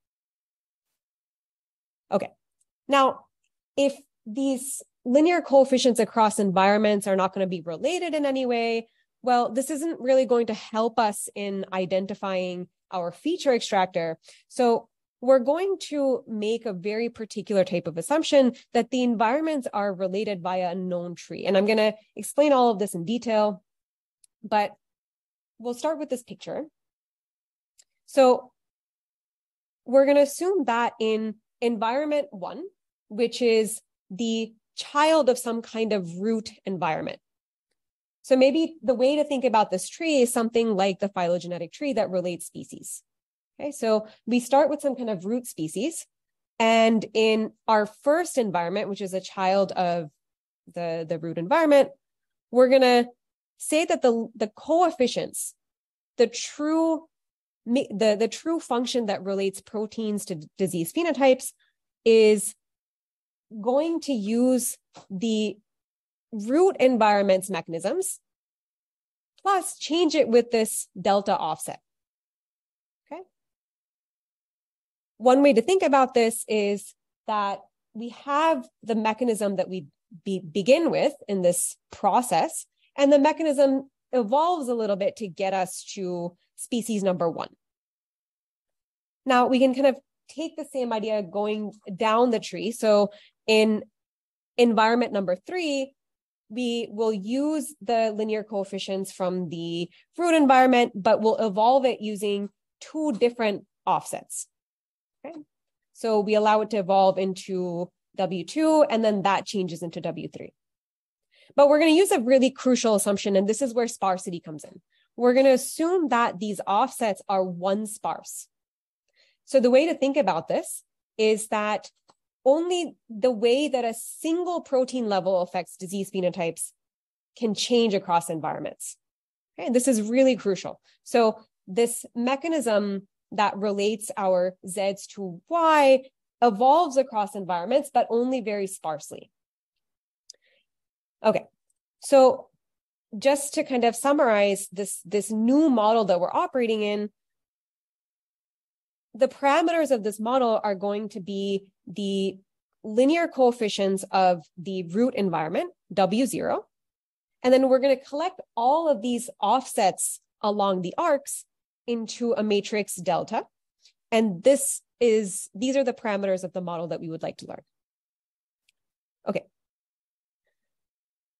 Okay, now, if these linear coefficients across environments are not going to be related in any way, well, this isn't really going to help us in identifying our feature extractor. So we're going to make a very particular type of assumption that the environments are related via a known tree. And I'm going to explain all of this in detail, but we'll start with this picture. So we're going to assume that in environment 1, which is the child of some kind of root environment. So maybe the way to think about this tree is something like the phylogenetic tree that relates species. Okay, so we start with some kind of root species. And in our first environment, which is a child of the root environment, we're going to say that the coefficients, the true function that relates proteins to disease phenotypes is going to use the root environment's mechanisms plus change it with this delta offset. Okay. One way to think about this is that we have the mechanism that we begin with in this process, and the mechanism evolves a little bit to get us to species number 1. Now we can kind of take the same idea going down the tree. So in environment number 3, we will use the linear coefficients from the root environment, but we'll evolve it using 2 different offsets. Okay. So we allow it to evolve into W2, and then that changes into W3. But we're going to use a really crucial assumption, and this is where sparsity comes in. We're going to assume that these offsets are 1 sparse. So the way to think about this is that only the way that a single protein level affects disease phenotypes can change across environments. Okay, this is really crucial. So this mechanism that relates our Zs to Y evolves across environments, but only very sparsely. Okay, so just to kind of summarize this new model that we're operating in, the parameters of this model are going to be the linear coefficients of the root environment, W0. And then we're going to collect all of these offsets along the arcs into a matrix delta. And these are the parameters of the model that we would like to learn. Okay.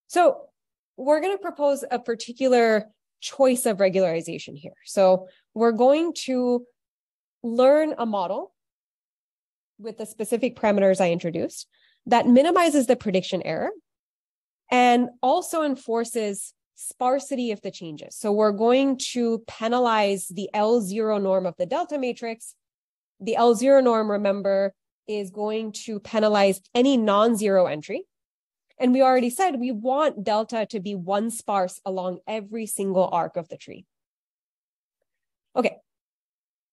So we're going to propose a particular choice of regularization here. So we're going to learn a model with the specific parameters I introduced that minimizes the prediction error and also enforces sparsity of the changes. So we're going to penalize the L0 norm of the delta matrix. The L0 norm, remember, is going to penalize any non-zero entry. And we already said we want delta to be one sparse along every single arc of the tree. Okay,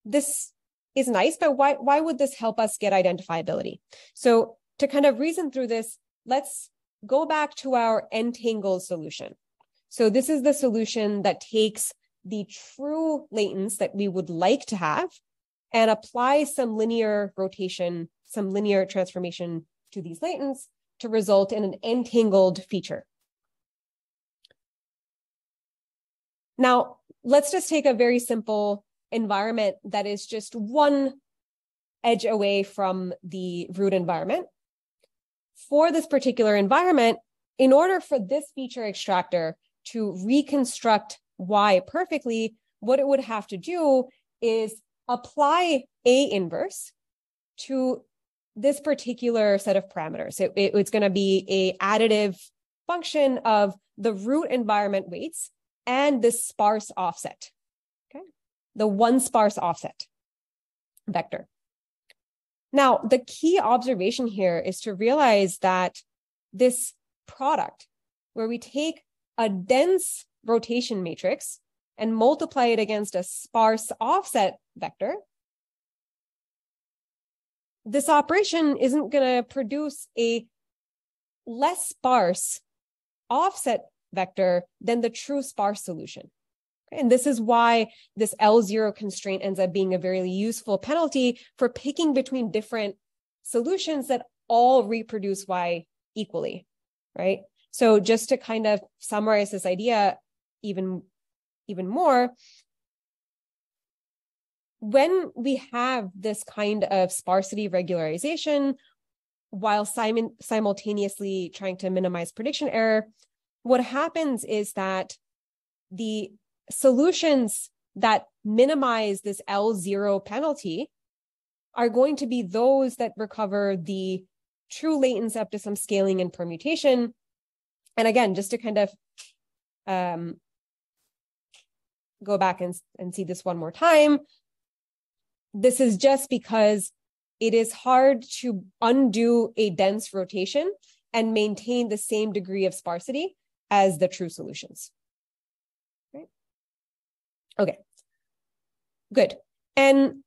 this is nice, but why would this help us get identifiability? So to kind of reason through this, let's go back to our entangled solution. So this is the solution that takes the true latents that we would like to have and applies some linear rotation, some linear transformation to these latents to result in an entangled feature. Now, let's just take a very simple environment that is just one edge away from the root environment. For this particular environment, in order for this feature extractor to reconstruct Y perfectly, what it would have to do is apply A inverse to this particular set of parameters. It's going to be an additive function of the root environment weights and this sparse offset, okay? The one sparse offset vector. Now, the key observation here is to realize that this product, where we take a dense rotation matrix and multiply it against a sparse offset vector, this operation isn't going to produce a less sparse offset vector than the true sparse solution. And this is why this L0 constraint ends up being a very useful penalty for picking between different solutions that all reproduce Y equally, right? So just to kind of summarize this idea even more, when we have this kind of sparsity regularization while simultaneously trying to minimize prediction error, what happens is that the solutions that minimize this L0 penalty are going to be those that recover the true latents up to some scaling and permutation. And again, just to kind of go back and see this one more time, this is just because it is hard to undo a dense rotation and maintain the same degree of sparsity as the true solutions. Right? Okay, good. And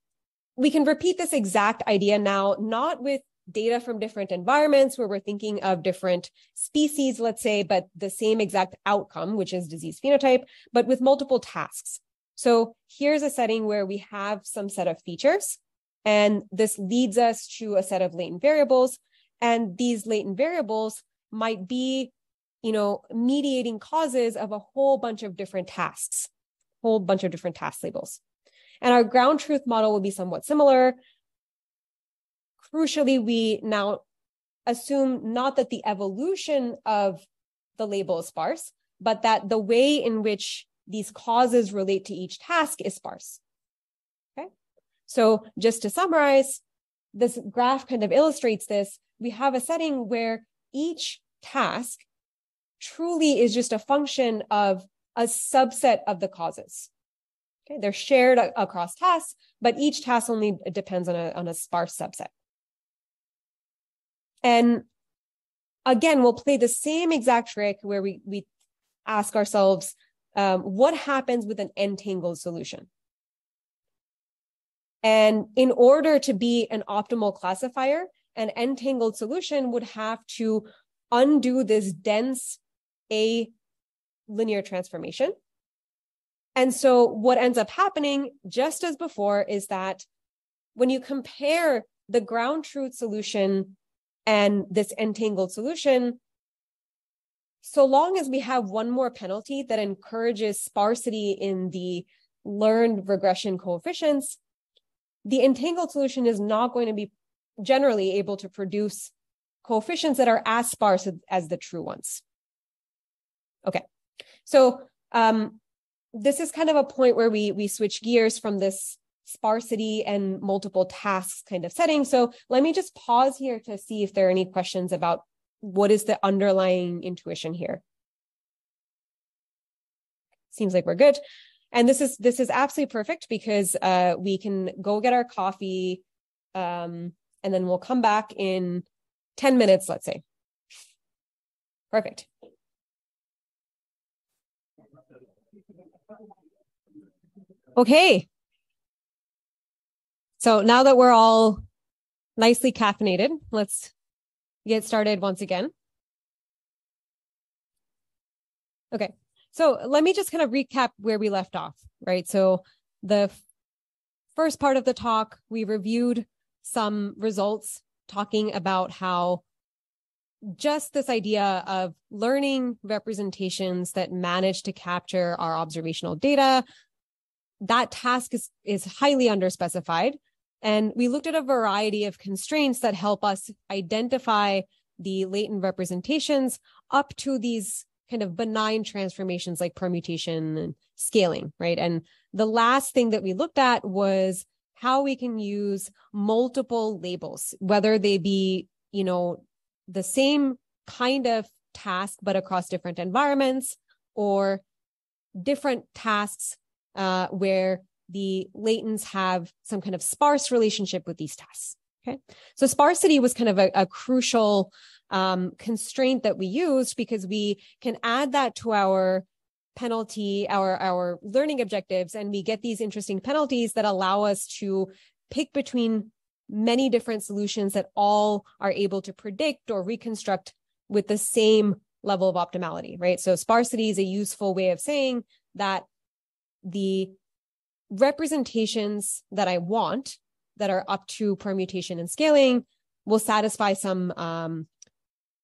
we can repeat this exact idea now, not with data from different environments where we're thinking of different species, let's say, but the same exact outcome, which is disease phenotype, but with multiple tasks. So here's a setting where we have some set of features, and this leads us to a set of latent variables. And these latent variables might be, mediating causes of a whole bunch of different tasks, whole bunch of different task labels. And our ground truth model will be somewhat similar. Crucially, we now assume not that the evolution of the label is sparse, but that the way in which these causes relate to each task is sparse. Okay. So just to summarize, this graph kind of illustrates this. We have a setting where each task truly is just a function of a subset of the causes. Okay. They're shared across tasks, but each task only depends on a sparse subset. And again, we'll play the same exact trick where we ask ourselves, what happens with an entangled solution? And in order to be an optimal classifier, an entangled solution would have to undo this dense A linear transformation. And so what ends up happening, just as before, is that when you compare the ground truth solution and this entangled solution, so long as we have one more penalty that encourages sparsity in the learned regression coefficients, the entangled solution is not going to be generally able to produce coefficients that are as sparse as the true ones. Okay, so this is kind of a point where we switch gears from this sparsity and multiple tasks kind of setting. So let me just pause here to see if there are any questions about what is the underlying intuition here. Seems like we're good. And this is absolutely perfect because we can go get our coffee and then we'll come back in 10 minutes, let's say. Perfect. Okay. So now that we're all nicely caffeinated, let's get started once again. Okay. So let me just kind of recap where we left off, right? So the first part of the talk, we reviewed some results talking about how just this idea of learning representations that manage to capture our observational data, that task is highly underspecified. And we looked at a variety of constraints that help us identify the latent representations up to these kind of benign transformations like permutation and scaling, right? And the last thing that we looked at was how we can use multiple labels, whether they be, the same kind of task, but across different environments, or different tasks where the latents have some kind of sparse relationship with these tasks. Okay, so sparsity was kind of a crucial constraint that we used because we can add that to our penalty, our learning objectives, and we get these interesting penalties that allow us to pick between many different solutions that all are able to predict or reconstruct with the same level of optimality, right? So sparsity is a useful way of saying that the representations that I want that are up to permutation and scaling will satisfy some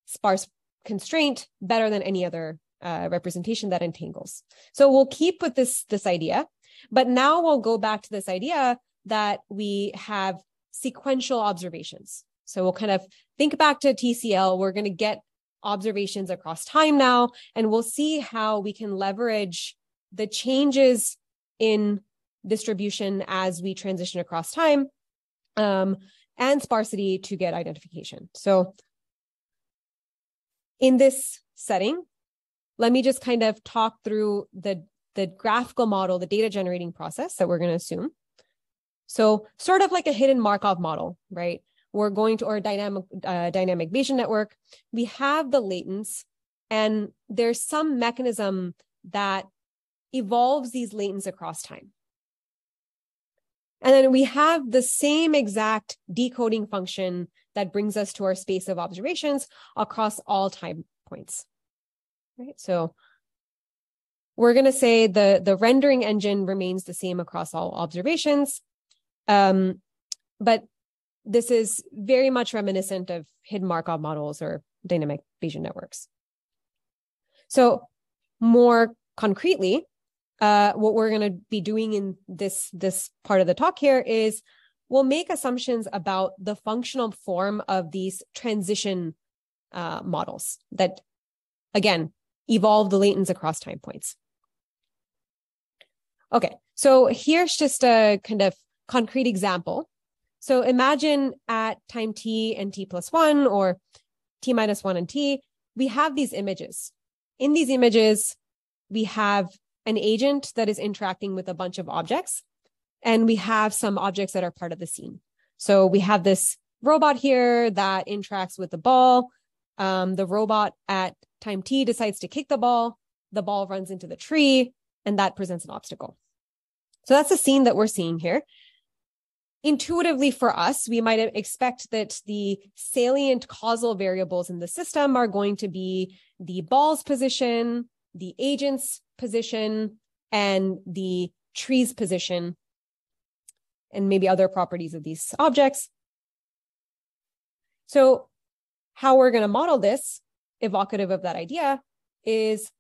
sparse constraint better than any other representation that entangles. So we'll keep with this idea, but now we'll go back to this idea that we have sequential observations. So we'll kind of think back to TCL. We're going to get observations across time now, and we'll see how we can leverage the changes in distribution as we transition across time and sparsity to get identification. So in this setting, let me just kind of talk through the graphical model, the data generating process that we're going to assume. So sort of like a hidden Markov model, right? We're going to our dynamic Bayesian network. We have the latents, and there's some mechanism that evolves these latents across time. And then we have the same exact decoding function that brings us to our space of observations across all time points, right? So we're going to say the rendering engine remains the same across all observations, but this is very much reminiscent of hidden Markov models or dynamic Bayesian networks. So more concretely, what we're going to be doing in this part of the talk here is we'll make assumptions about the functional form of these transition models that, again, evolve the latents across time points. Okay, so here's just a kind of concrete example. So imagine at time t and t plus 1 or t minus 1 and t, we have these images. In these images, we have an agent that is interacting with a bunch of objects, and we have some objects that are part of the scene. So we have this robot here that interacts with the ball. The robot at time t decides to kick the ball runs into the tree, and that presents an obstacle. So that's the scene that we're seeing here. Intuitively for us, we might expect that the salient causal variables in the system are going to be the ball's position, the agent's position, and the tree's position, and maybe other properties of these objects. So how we're going to model this, evocative of that idea, is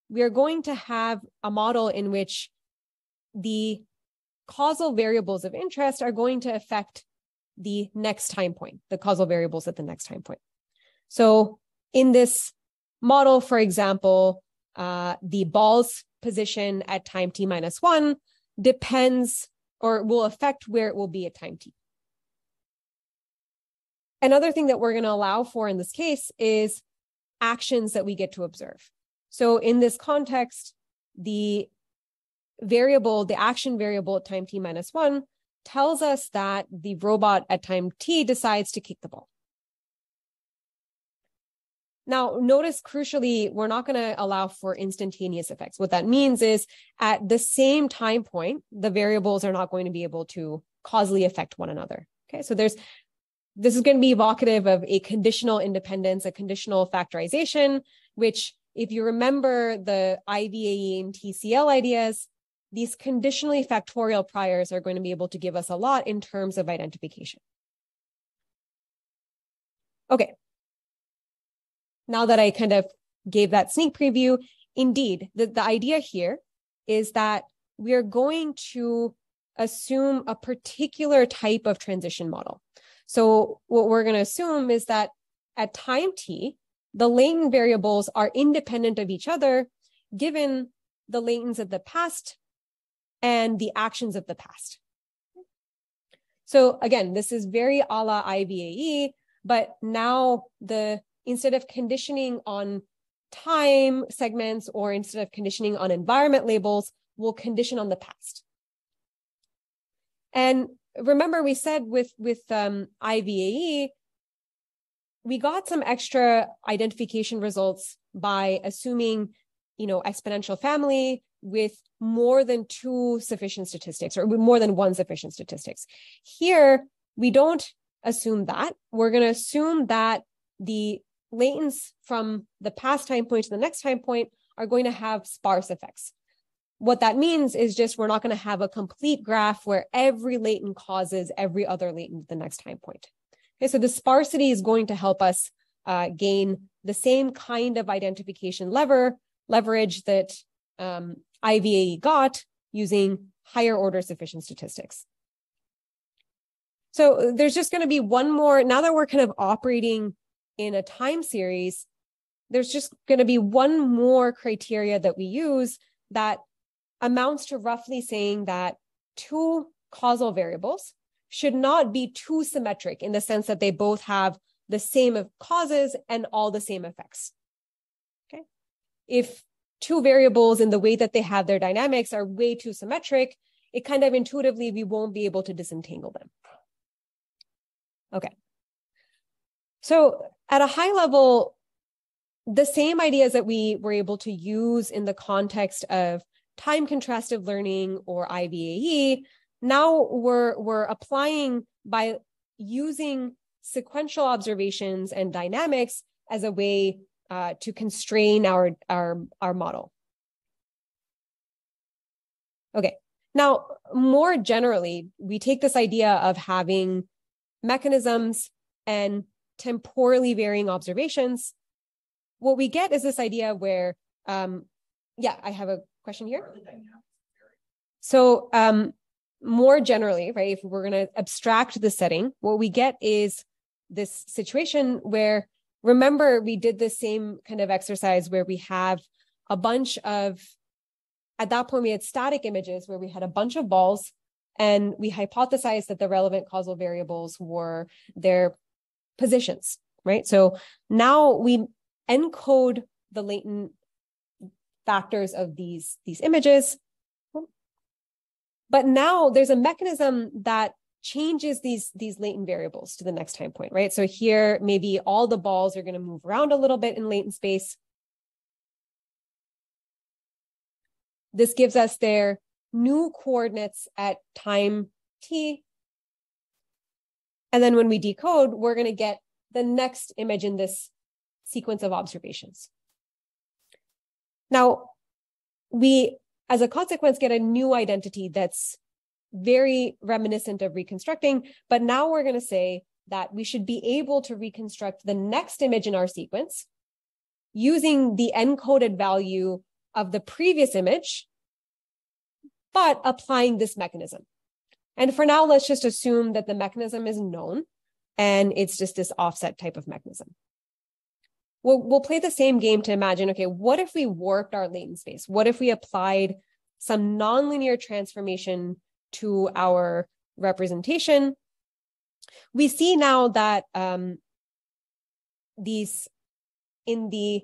we are going to have a model in which the causal variables of interest are going to affect the next time point, the causal variables at the next time point. So in this model, for example, the ball's position at time t minus 1 depends or will affect where it will be at time t. Another thing that we're going to allow for in this case is actions that we get to observe. So in this context, the action variable at time t minus 1 tells us that the robot at time t decides to kick the ball. Now, notice crucially, we're not going to allow for instantaneous effects. What that means is at the same time point, the variables are not going to be able to causally affect one another. Okay, so this is going to be evocative of a conditional independence, a conditional factorization, which if you remember the IVAE and TCL ideas, these conditionally factorial priors are going to be able to give us a lot in terms of identification. Okay. Now that I kind of gave that sneak preview, indeed, the idea here is that we are going to assume a particular type of transition model. So what we're going to assume is that at time t, the latent variables are independent of each other, given the latents of the past and the actions of the past. So again, this is very a la IVAE, but now instead of conditioning on time segments or instead of conditioning on environment labels, we'll condition on the past. And remember, we said with IVAE, we got some extra identification results by assuming, exponential family with more than two sufficient statistics or with more than one sufficient statistics. Here, we don't assume that. We're going to assume that the latents from the past time point to the next time point are going to have sparse effects. What that means is just we're not going to have a complete graph where every latent causes every other latent at the next time point. Okay, so the sparsity is going to help us gain the same kind of identification leverage that IVAE got using higher order sufficient statistics. So there's just going to be one more, now that we're kind of operating in a time series, there's just going to be one more criteria that we use that amounts to roughly saying that two causal variables should not be too symmetric in the sense that they both have the same causes and all the same effects. Okay. If two variables in the way that they have their dynamics are way too symmetric, it kind of intuitively, we won't be able to disentangle them. Okay. So at a high level, the same ideas that we were able to use in the context of time contrastive learning or IVAE, now we're applying by using sequential observations and dynamics as a way to constrain our model. Okay, now more generally, we take this idea of having mechanisms and temporally varying observations. What we get is this idea where, yeah, I have a question here. So more generally, right, if we're going to abstract the setting, what we get is this situation where, remember, we did the same kind of exercise where we have a bunch of, at that point, we had static images where we had a bunch of balls and we hypothesized that the relevant causal variables were their positions, right? So now we encode the latent factors of these images. But now there's a mechanism that changes these latent variables to the next time point, right? So here, maybe all the balls are going to move around a little bit in latent space. This gives us their new coordinates at time t. And then when we decode, we're going to get the next image in this sequence of observations. Now, we, as a consequence, get a new identity that's very reminiscent of reconstructing, but now we're going to say that we should be able to reconstruct the next image in our sequence using the encoded value of the previous image, but applying this mechanism. And for now, let's just assume that the mechanism is known and it's just this offset type of mechanism. We'll play the same game to imagine, okay, what if we warped our latent space? What if we applied some nonlinear transformation to our representation? We see now that in the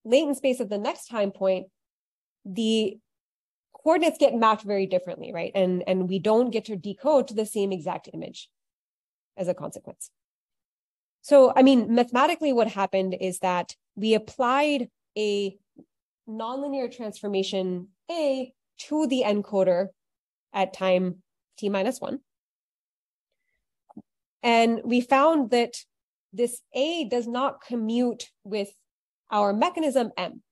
latent space of the next time point, the coordinates get mapped very differently, right? And we don't get to decode to the same exact image as a consequence. So, I mean, mathematically, what happened is that we applied a nonlinear transformation A to the encoder at time t-1. And we found that this A does not commute with our mechanism M.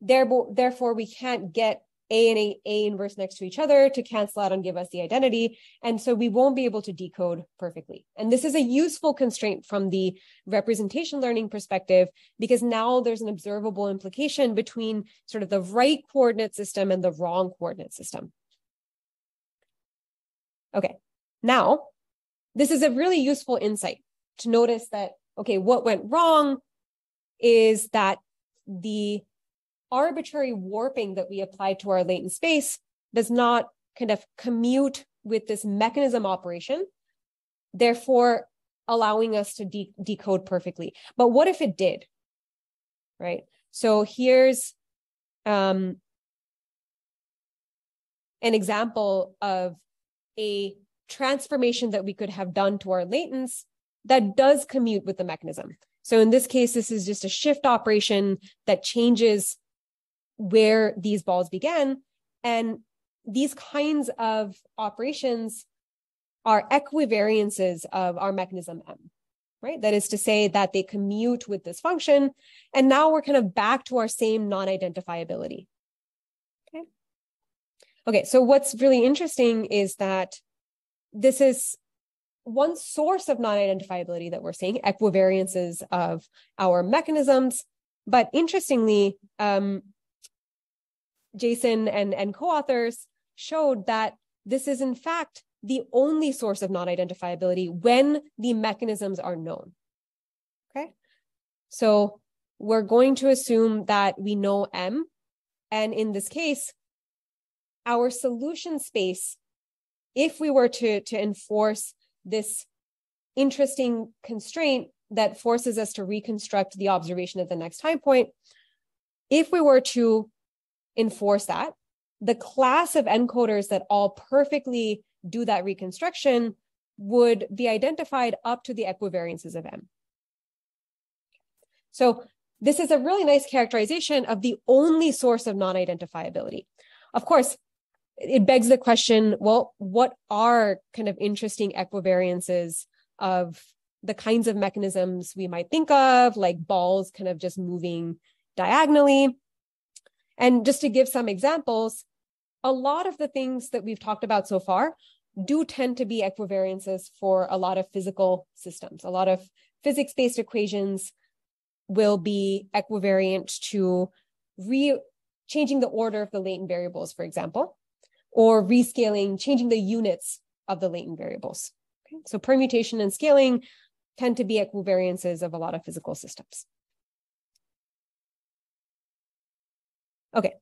Therefore, we can't get A and A inverse next to each other to cancel out and give us the identity. And so we won't be able to decode perfectly. And this is a useful constraint from the representation learning perspective, because now there's an observable implication between sort of the right coordinate system and the wrong coordinate system. Okay, now this is a really useful insight to notice that, okay, what went wrong is that the arbitrary warping that we applied to our latent space does not kind of commute with this mechanism operation, therefore allowing us to decode perfectly. But what if it did, right? So here's an example of a transformation that we could have done to our latents that does commute with the mechanism. So in this case, this is just a shift operation that changes where these balls began. And these kinds of operations are equivariances of our mechanism M, right? That is to say that they commute with this function. And now we're kind of back to our same non-identifiability. Okay, so what's really interesting is that this is one source of non-identifiability that we're seeing, equivariances of our mechanisms. But interestingly, Jason and co-authors showed that this is in fact the only source of non-identifiability when the mechanisms are known. Okay, so we're going to assume that we know M, and in this case, our solution space, if we were to enforce this interesting constraint that forces us to reconstruct the observation at the next time point, if we were to enforce that, the class of encoders that all perfectly do that reconstruction would be identified up to the equivariances of M. So this is a really nice characterization of the only source of non-identifiability. Of course, it begs the question, well, what are kind of interesting equivariances of the kinds of mechanisms we might think of, like balls kind of just moving diagonally? And just to give some examples, a lot of the things that we've talked about so far do tend to be equivariances for a lot of physical systems. A lot of physics-based equations will be equivariant to changing the order of the latent variables, for example, or rescaling, changing the units of the latent variables. Okay? So permutation and scaling tend to be equivariances of a lot of physical systems. Okay,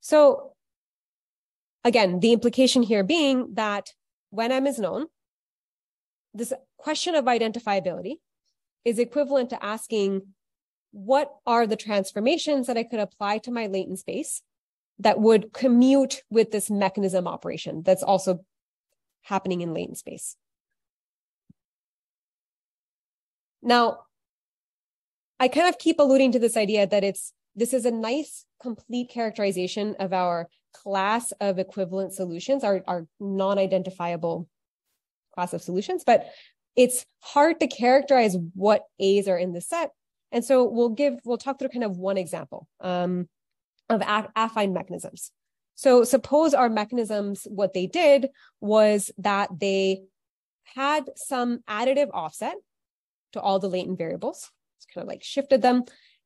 so again, the implication here being that when M is known, this question of identifiability is equivalent to asking, what are the transformations that I could apply to my latent space that would commute with this mechanism operation that's also happening in latent space? Now, I kind of keep alluding to this idea that this is a nice, complete characterization of our class of equivalent solutions, our non-identifiable class of solutions, but it's hard to characterize what A's are in the set. And so we'll talk through kind of one example of affine mechanisms. So suppose our mechanisms, what they did was that they had some additive offset to all the latent variables. It's kind of like shifted them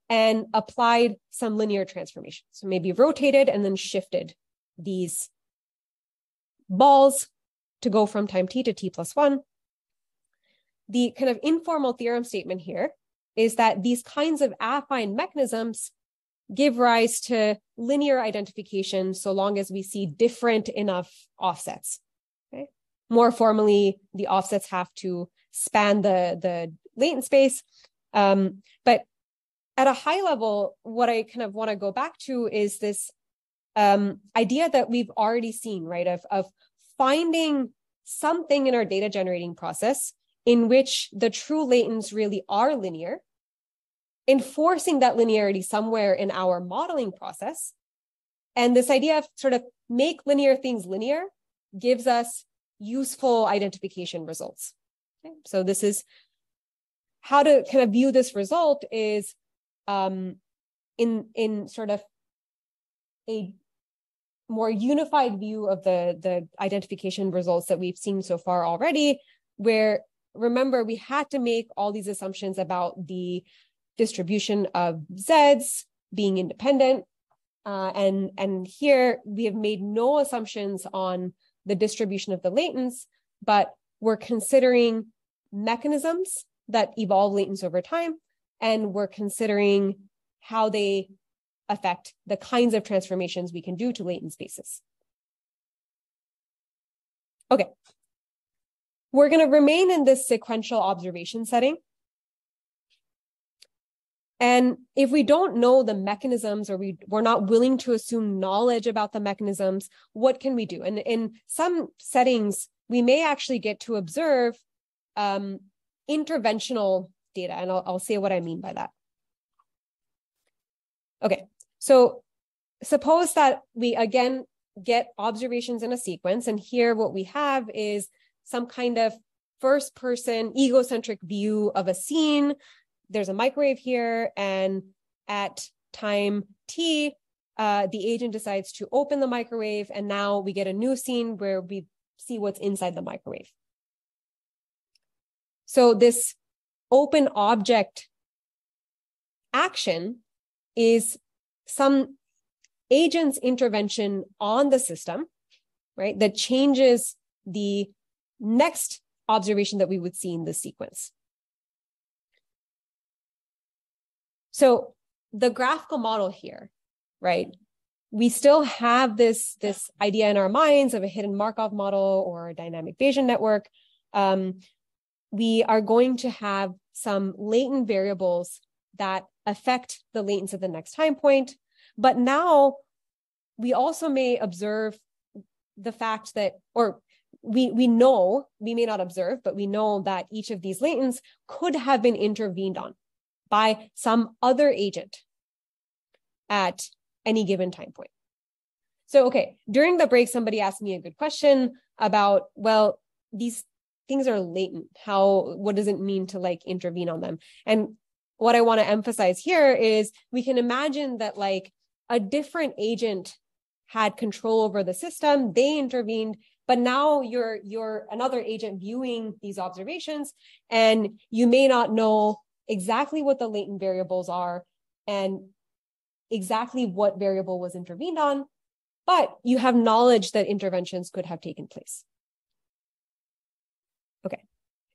and applied some linear transformation. So maybe rotated and then shifted these balls to go from time t to t+1. The kind of informal theorem statement here is that these kinds of affine mechanisms give rise to linear identification so long as we see different enough offsets. Okay? More formally, the offsets have to span the latent space. But at a high level, what I kind of want to go back to is this idea that we've already seen, right, of finding something in our data generating process in which the true latents really are linear, enforcing that linearity somewhere in our modeling process. And this idea of sort of make linear things linear gives us useful identification results. Okay? So this is how to kind of view this result is in sort of a more unified view of the identification results that we've seen so far already, where remember, we had to make all these assumptions about the distribution of Zs being independent. And here we have made no assumptions on the distribution of the latents, but we're considering mechanisms that evolve latents over time, and we're considering how they affect the kinds of transformations we can do to latent spaces. Okay. We're going to remain in this sequential observation setting. And if we don't know the mechanisms, or we're not willing to assume knowledge about the mechanisms, what can we do? And in some settings, we may actually get to observe interventional data. And I'll say what I mean by that. Okay, so suppose that we, again, get observations in a sequence. And here what we have is some kind of first-person egocentric view of a scene. There's a microwave here, and at time t, the agent decides to open the microwave, and now we get a new scene where we see what's inside the microwave. So this open object action is some agent's intervention on the system, right, that changes the next observation that we would see in this sequence. So the graphical model here, right, we still have this idea in our minds of a hidden Markov model or a dynamic Bayesian network. We are going to have some latent variables that affect the latents at the next time point. But now we also may observe the fact that, or we know, we may not observe, but we know that each of these latents could have been intervened on by some other agent at any given time point. So, okay, during the break, somebody asked me a good question about, well, these things are latent. What does it mean to like intervene on them? And what I want to emphasize here is we can imagine that like a different agent had control over the system, they intervened, but now you're another agent viewing these observations, and you may not know exactly what the latent variables are and exactly what variable was intervened on, but you have knowledge that interventions could have taken place. Okay,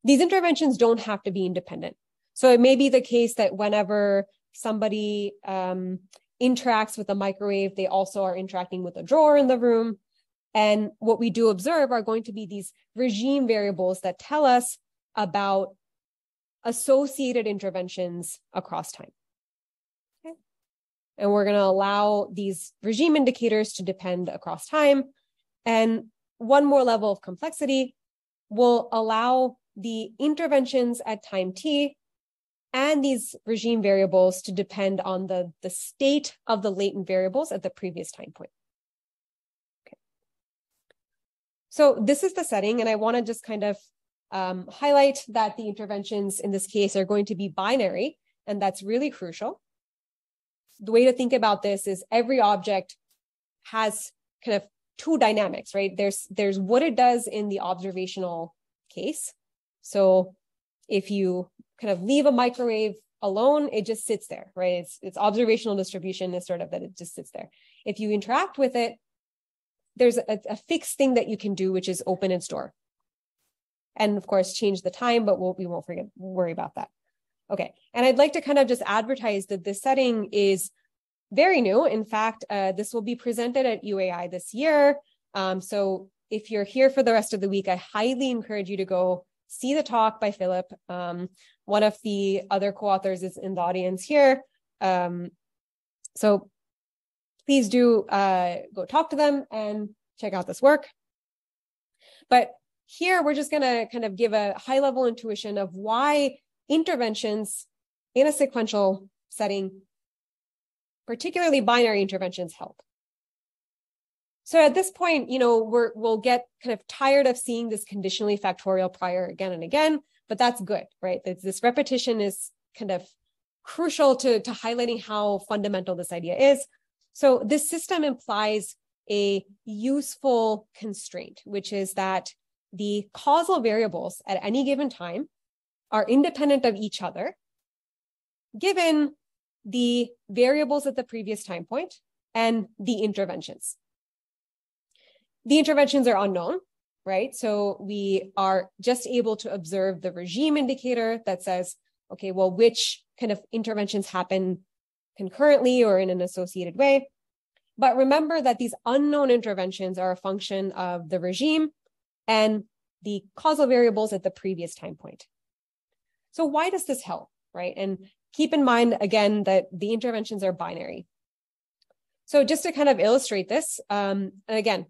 these interventions don't have to be independent. So it may be the case that whenever somebody interacts with a microwave, they also are interacting with a drawer in the room. And what we do observe are going to be these regime variables that tell us about associated interventions across time. Okay. And we're going to allow these regime indicators to depend across time. And one more level of complexity will allow the interventions at time t and these regime variables to depend on the state of the latent variables at the previous time point. Okay. So this is the setting, and I want to just kind of highlight that the interventions in this case are going to be binary, and that's really crucial. The way to think about this is every object has kind of two dynamics, right? There's what it does in the observational case. So if you kind of leave a microwave alone, it just sits there, right? It's observational distribution is sort of that it just sits there. If you interact with it, there's a fixed thing that you can do, which is open and store. And of course, change the time, but we won't worry about that. Okay, and I'd like to kind of just advertise that this setting is very new. In fact, this will be presented at UAI this year. So if you're here for the rest of the week, I highly encourage you to go see the talk by Philip. One of the other co-authors is in the audience here. So please do go talk to them and check out this work. But here, we're just going to kind of give a high-level intuition of why interventions in a sequential setting, particularly binary interventions, help. So at this point, we'll get kind of tired of seeing this conditionally factorial prior again and again, but that's good, right? This repetition is kind of crucial to highlighting how fundamental this idea is. So this system implies a useful constraint, which is that the causal variables at any given time are independent of each other, given the variables at the previous time point and the interventions. The interventions are unknown, right? So we are just able to observe the regime indicator that says, okay, well, which kind of interventions happen concurrently or in an associated way. But remember that these unknown interventions are a function of the regime and the causal variables at the previous time point. So why does this help, right? And keep in mind, again, that the interventions are binary. So just to kind of illustrate this, and again,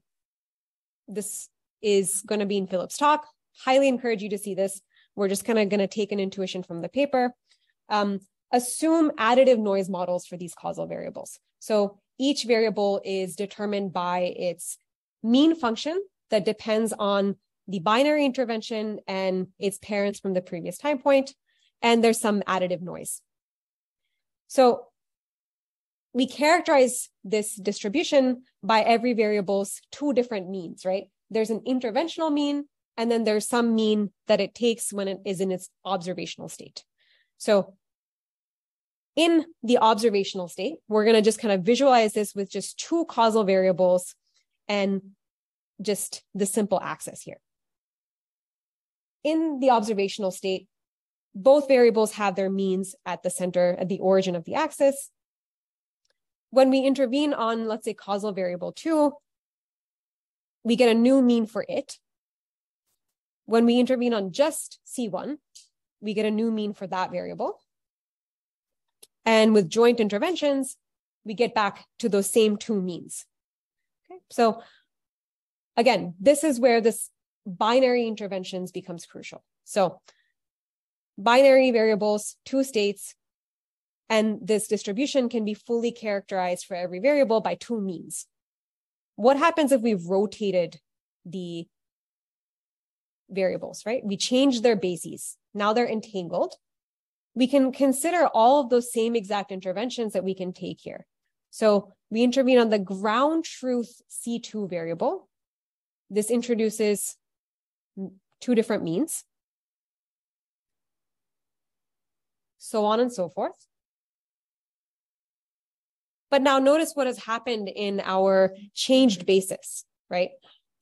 this is going to be in Philip's talk. Highly encourage you to see this. We're just kind of going to take an intuition from the paper. Assume additive noise models for these causal variables. So each variable is determined by its mean function that depends on the binary intervention and its parents from the previous time point, and there's some additive noise. So we characterize this distribution by every variable's two different means, right? There's an interventional mean, and then there's some mean that it takes when it is in its observational state. So in the observational state, we're going to just kind of visualize this with just two causal variables and just the simple axis here. In the observational state, both variables have their means at the center, at the origin of the axis. When we intervene on, let's say, causal variable 2, we get a new mean for it. When we intervene on just C1, we get a new mean for that variable. And with joint interventions, we get back to those same two means. Okay? So again, this is where this binary interventions becomes crucial. So binary variables, two states, and this distribution can be fully characterized for every variable by two means. What happens if we've rotated the variables, right? We change their bases. Now they're entangled. We can consider all of those same exact interventions that we can take here. So we intervene on the ground truth C2 variable. This introduces two different means, so on and so forth. But now notice what has happened in our changed basis, right?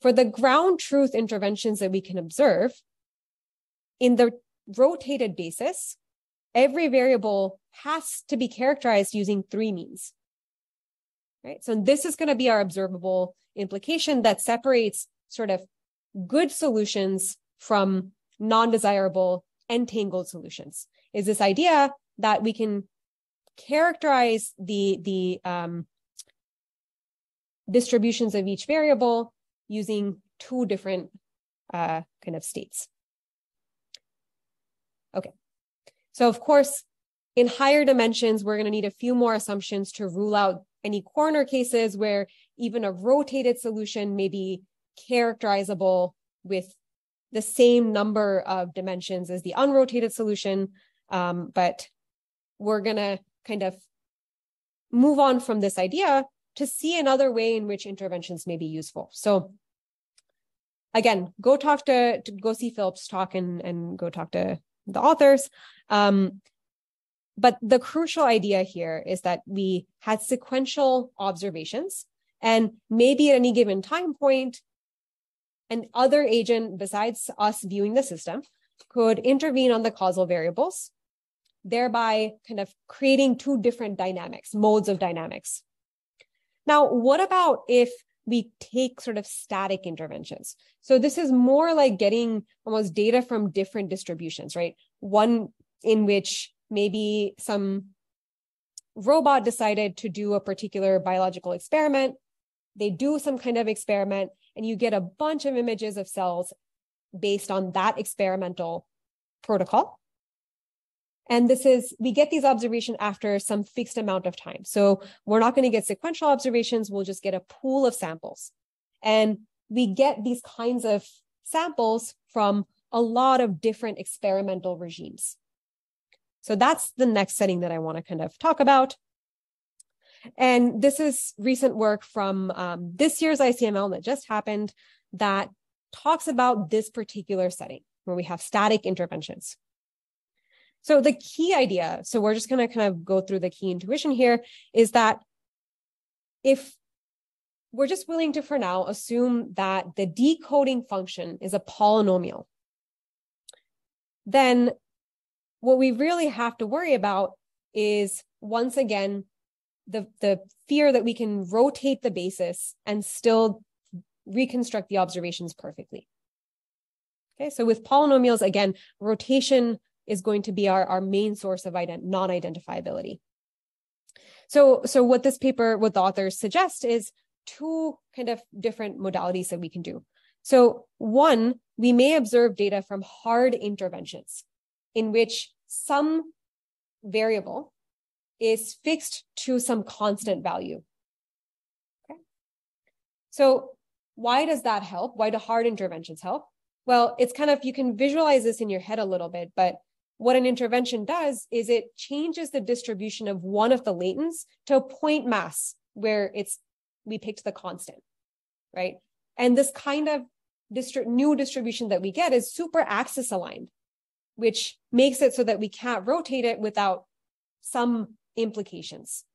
For the ground truth interventions that we can observe, in the rotated basis, every variable has to be characterized using three means, right? So this is going to be our observable implication that separates sort of good solutions from non-desirable entangled solutions, is this idea that we can characterize the distributions of each variable using two different kind of states. Okay, so of course, in higher dimensions, we're going to need a few more assumptions to rule out any corner cases where even a rotated solution may be characterizable with the same number of dimensions as the unrotated solution, but we're going to kind of move on from this idea to see another way in which interventions may be useful. So again, go see Philip's talk and go talk to the authors. But the crucial idea here is that we had sequential observations, and maybe at any given time point, an other agent besides us viewing the system could intervene on the causal variables, thereby kind of creating two different dynamics, modes of dynamics. Now, what about if we take sort of static interventions? So this is more like getting almost data from different distributions, right? One in which maybe some robot decided to do a particular biological experiment. They do some kind of experiment, and you get a bunch of images of cells based on that experimental protocol. And we get these observations after some fixed amount of time. So we're not going to get sequential observations. We'll just get a pool of samples. And we get these kinds of samples from a lot of different experimental regimes. So that's the next setting that I want to kind of talk about. And this is recent work from this year's ICML that just happened that talks about this particular setting where we have static interventions. So the key idea, so we're just going to kind of go through the key intuition here, is that if we're just willing to, for now, assume that the decoding function is a polynomial, then what we really have to worry about is, once again, the fear that we can rotate the basis and still reconstruct the observations perfectly. Okay, so with polynomials, again, rotation is going to be our main source of non-identifiability. So what this paper, what the authors suggest, is two kind of different modalities that we can do. So one, we may observe data from hard interventions in which some variable is fixed to some constant value. Okay. So why does that help? Why do hard interventions help? Well, it's kind of, you can visualize this in your head a little bit, but what an intervention does is it changes the distribution of one of the latents to a point mass where we picked the constant, right? And this kind of new distribution that we get is super axis aligned, which makes it so that we can't rotate it without some implications.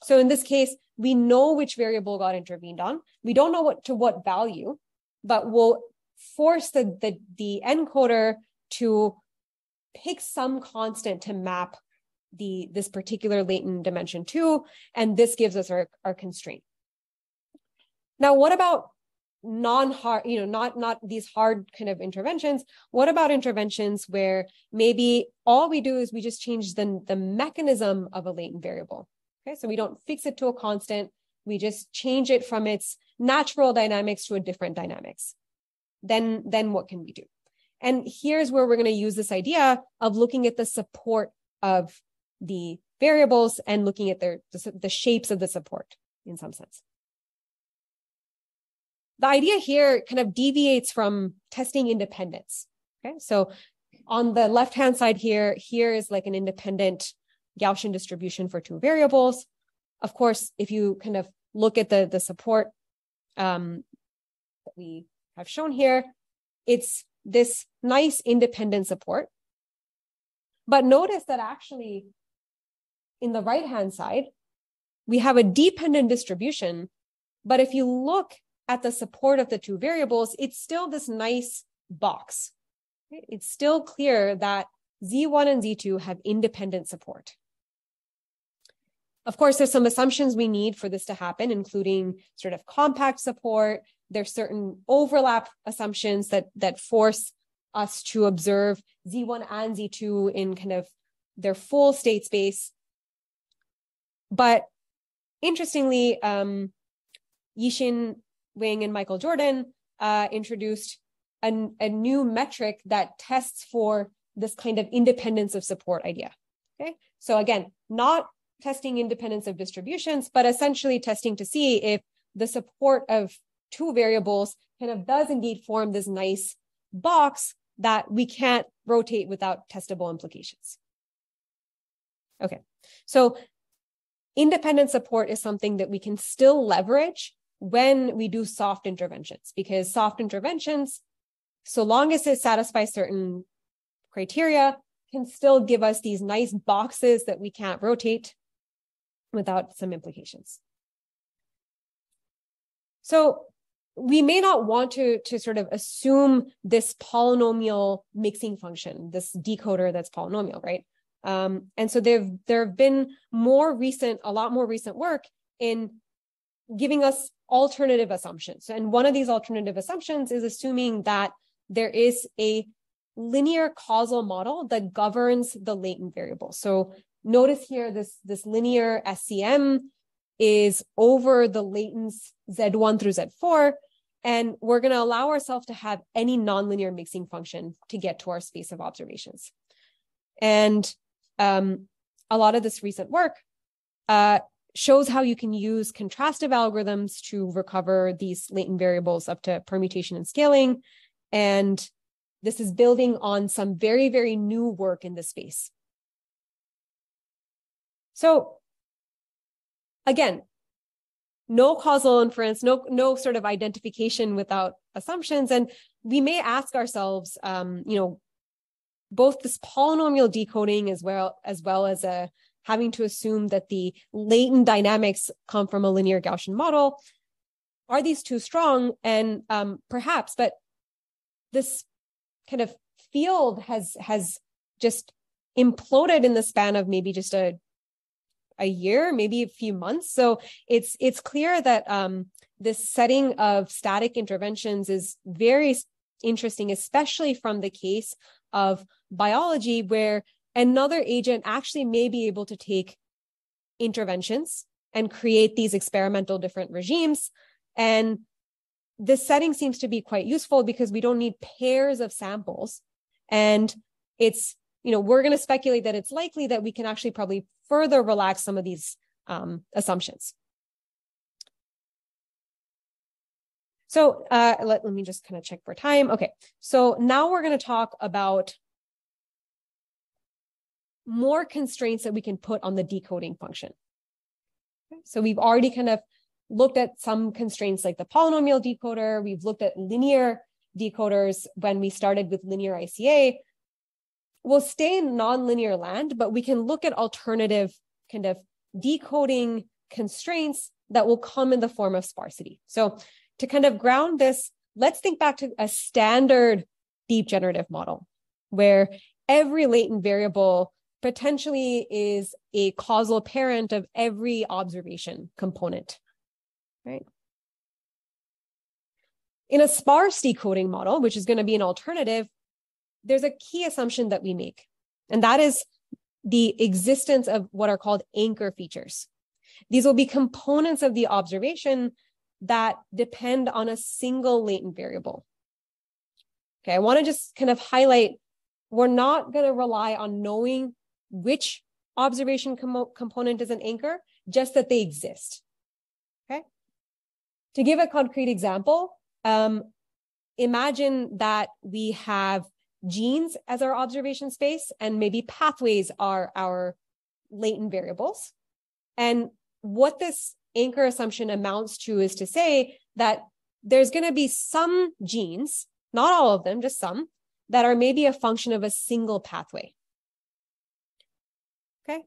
So in this case, we know which variable got intervened on. We don't know what value, but we'll force the encoder to pick some constant to map this particular latent dimension to, and this gives us our constraint. Now, what about non-hard, not these hard kind of interventions? What about interventions where maybe all we do is we just change the mechanism of a latent variable? Okay, so we don't fix it to a constant. We just change it from its natural dynamics to a different dynamics. Then what can we do? And here's where we're going to use this idea of looking at the support of the variables and looking at the shapes of the support in some sense. The idea here kind of deviates from testing independence. Okay, so on the left-hand side here is like an independent Gaussian distribution for two variables. Of course, if you kind of look at the support that we have shown here, it's this nice independent support. But notice that actually in the right-hand side, we have a dependent distribution. But if you look at the support of the two variables, it's still this nice box. It's still clear that Z1 and Z2 have independent support. Of course, there's some assumptions we need for this to happen, including sort of compact support. There's certain overlap assumptions that force us to observe Z1 and Z2 in kind of their full state space. But interestingly, Yixin Wang and Michael Jordan introduced a new metric that tests for this kind of independence of support idea. Okay, so again, not testing independence of distributions, but essentially testing to see if the support of two variables kind of does indeed form this nice box that we can't rotate without testable implications. Okay, so independent support is something that we can still leverage when we do soft interventions, because soft interventions, so long as it satisfies certain criteria, can still give us these nice boxes that we can't rotate without some implications. So we may not want to sort of assume this polynomial mixing function, this decoder that's polynomial, right? And so there have been a lot more recent work in giving us alternative assumptions. And one of these alternative assumptions is assuming that there is a linear causal model that governs the latent variable. So notice here, this linear SCM is over the latents Z1 through Z4, and we're going to allow ourselves to have any nonlinear mixing function to get to our space of observations. And a lot of this recent work shows how you can use contrastive algorithms to recover these latent variables up to permutation and scaling. And this is building on some very, very new work in this space. So again, no causal inference, no sort of identification without assumptions. And we may ask ourselves, both this polynomial decoding as well as having to assume that the latent dynamics come from a linear Gaussian model. Are these too strong? And perhaps, but this kind of field has just imploded in the span of maybe just a year, maybe a few months. So it's clear that this setting of static interventions is very interesting, especially from the case of biology, where another agent actually may be able to take interventions and create these experimental different regimes. And this setting seems to be quite useful because we don't need pairs of samples. And it's, we're going to speculate that it's likely that we can actually probably further relax some of these assumptions. So let me just kind of check for time. Okay, so now we're going to talk about more constraints that we can put on the decoding function. Okay, so we've already kind of looked at some constraints like the polynomial decoder. We've looked at linear decoders when we started with linear ICA. We'll stay in nonlinear land, but we can look at alternative kind of decoding constraints that will come in the form of sparsity. So to kind of ground this, let's think back to a standard deep generative model where every latent variable potentially is a causal parent of every observation component, right? In a sparse decoding model, which is going to be an alternative, there's a key assumption that we make, and that is the existence of what are called anchor features. These will be components of the observation that depend on a single latent variable. Okay, I want to just kind of highlight, we're not going to rely on knowing which observation component is an anchor, just that they exist. Okay. To give a concrete example, imagine that we have genes as our observation space, and maybe pathways are our latent variables. And what this anchor assumption amounts to is to say that there's going to be some genes, not all of them, just some, that are maybe a function of a single pathway. Okay.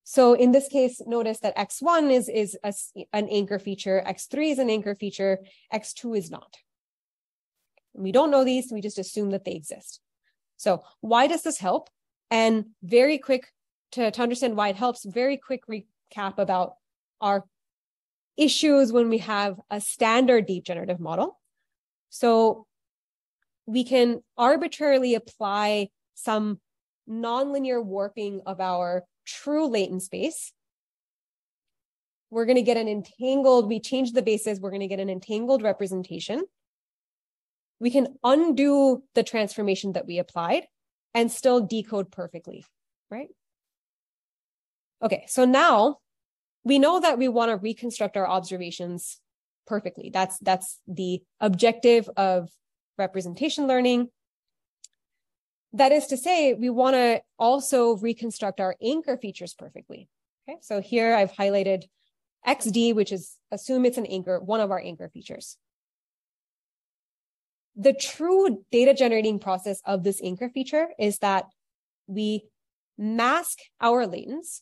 So in this case, notice that X1 is an anchor feature, X3 is an anchor feature, X2 is not. We don't know these, we just assume that they exist. So why does this help? And very quick, to understand why it helps, very quick recap about our issues when we have a standard deep generative model. So we can arbitrarily apply some nonlinear warping of our true latent space. We're going to get an entangled, we change the basis, we're going to get an entangled representation. We can undo the transformation that we applied and still decode perfectly, right? Okay, so now we know that we want to reconstruct our observations perfectly. That's the objective of representation learning. That is to say, we want to also reconstruct our anchor features perfectly. Okay, so here I've highlighted XD, which is assume it's an anchor, one of our anchor features. The true data generating process of this anchor feature is that we mask our latents.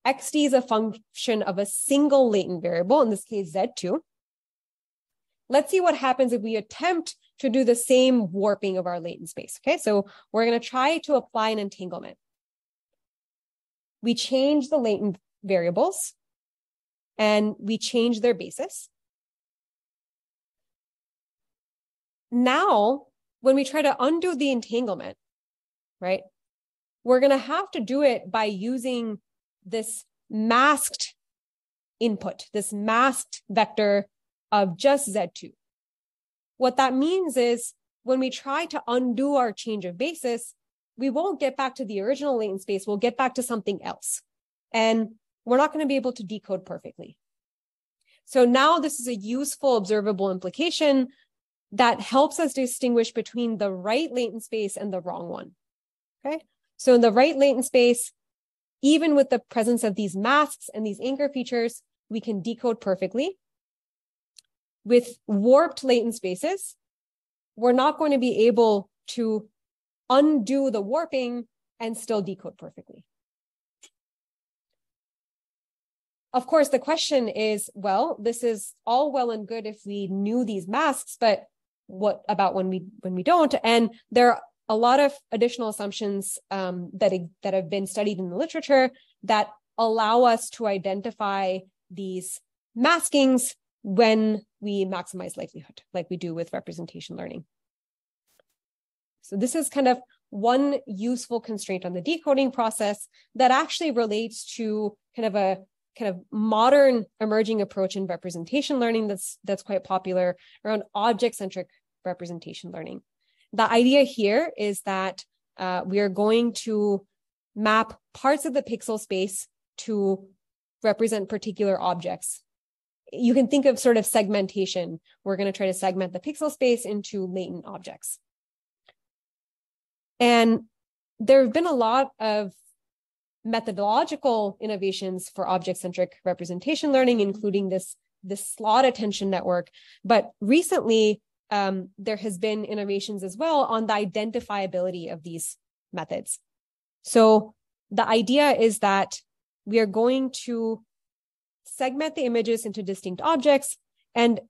XD is a function of a single latent variable, in this case, Z2. Let's see what happens if we attempt to do the same warping of our latent space. Okay, so we're going to try to apply an entanglement. We change the latent variables and we change their basis. Now, when we try to undo the entanglement, right, we're going to have to do it by using this masked input, this masked vector of just Z2. What that means is when we try to undo our change of basis, we won't get back to the original latent space. We'll get back to something else. And we're not going to be able to decode perfectly. So now this is a useful observable implication that helps us distinguish between the right latent space and the wrong one. Okay. So in the right latent space, even with the presence of these masks and these anchor features, we can decode perfectly. With warped latent spaces, we're not going to be able to undo the warping and still decode perfectly. Of course, the question is, well, this is all well and good if we knew these masks, but what about when we don't? And there are a lot of additional assumptions that have been studied in the literature that allow us to identify these maskings when we maximize likelihood, like we do with representation learning. So this is kind of one useful constraint on the decoding process that actually relates to kind of modern emerging approach in representation learning that's quite popular around object-centric representation learning. The idea here is that we are going to map parts of the pixel space to represent particular objects. You can think of sort of segmentation. We're going to try to segment the pixel space into latent objects. And there have been a lot of methodological innovations for object-centric representation learning, including this slot attention network. But recently, there has been innovations as well on the identifiability of these methods. So the idea is that we are going to segment the images into distinct objects and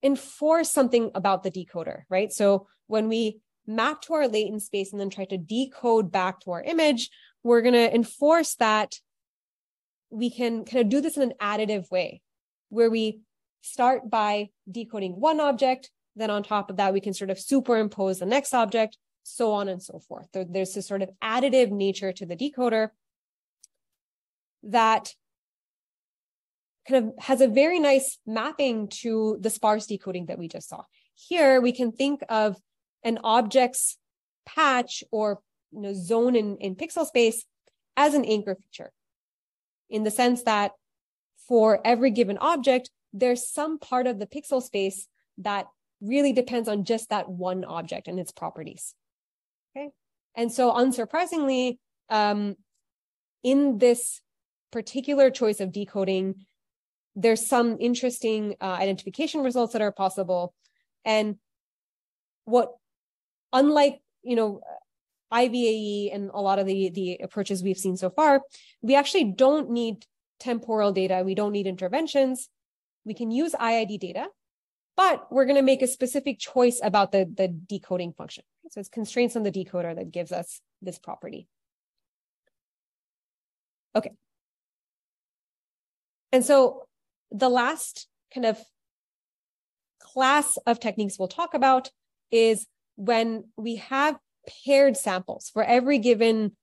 enforce something about the decoder, right? So when we map to our latent space and then try to decode back to our image, we're going to enforce that we can kind of do this in an additive way, where we start by decoding one object, then on top of that, we can sort of superimpose the next object, so on and so forth. There's this sort of additive nature to the decoder that kind of has a very nice mapping to the sparse decoding that we just saw. Here, we can think of an object's patch or zone in pixel space as an anchor feature, in the sense that for every given object, there's some part of the pixel space that really depends on just that one object and its properties. Okay, and so unsurprisingly, in this particular choice of decoding, there's some interesting identification results that are possible. And unlike IVAE and a lot of the approaches we've seen so far, we actually don't need temporal data. We don't need interventions. We can use IID data, but we're going to make a specific choice about the decoding function. So it's constraints on the decoder that gives us this property. Okay. And so the last kind of class of techniques we'll talk about is when we have paired samples. For every given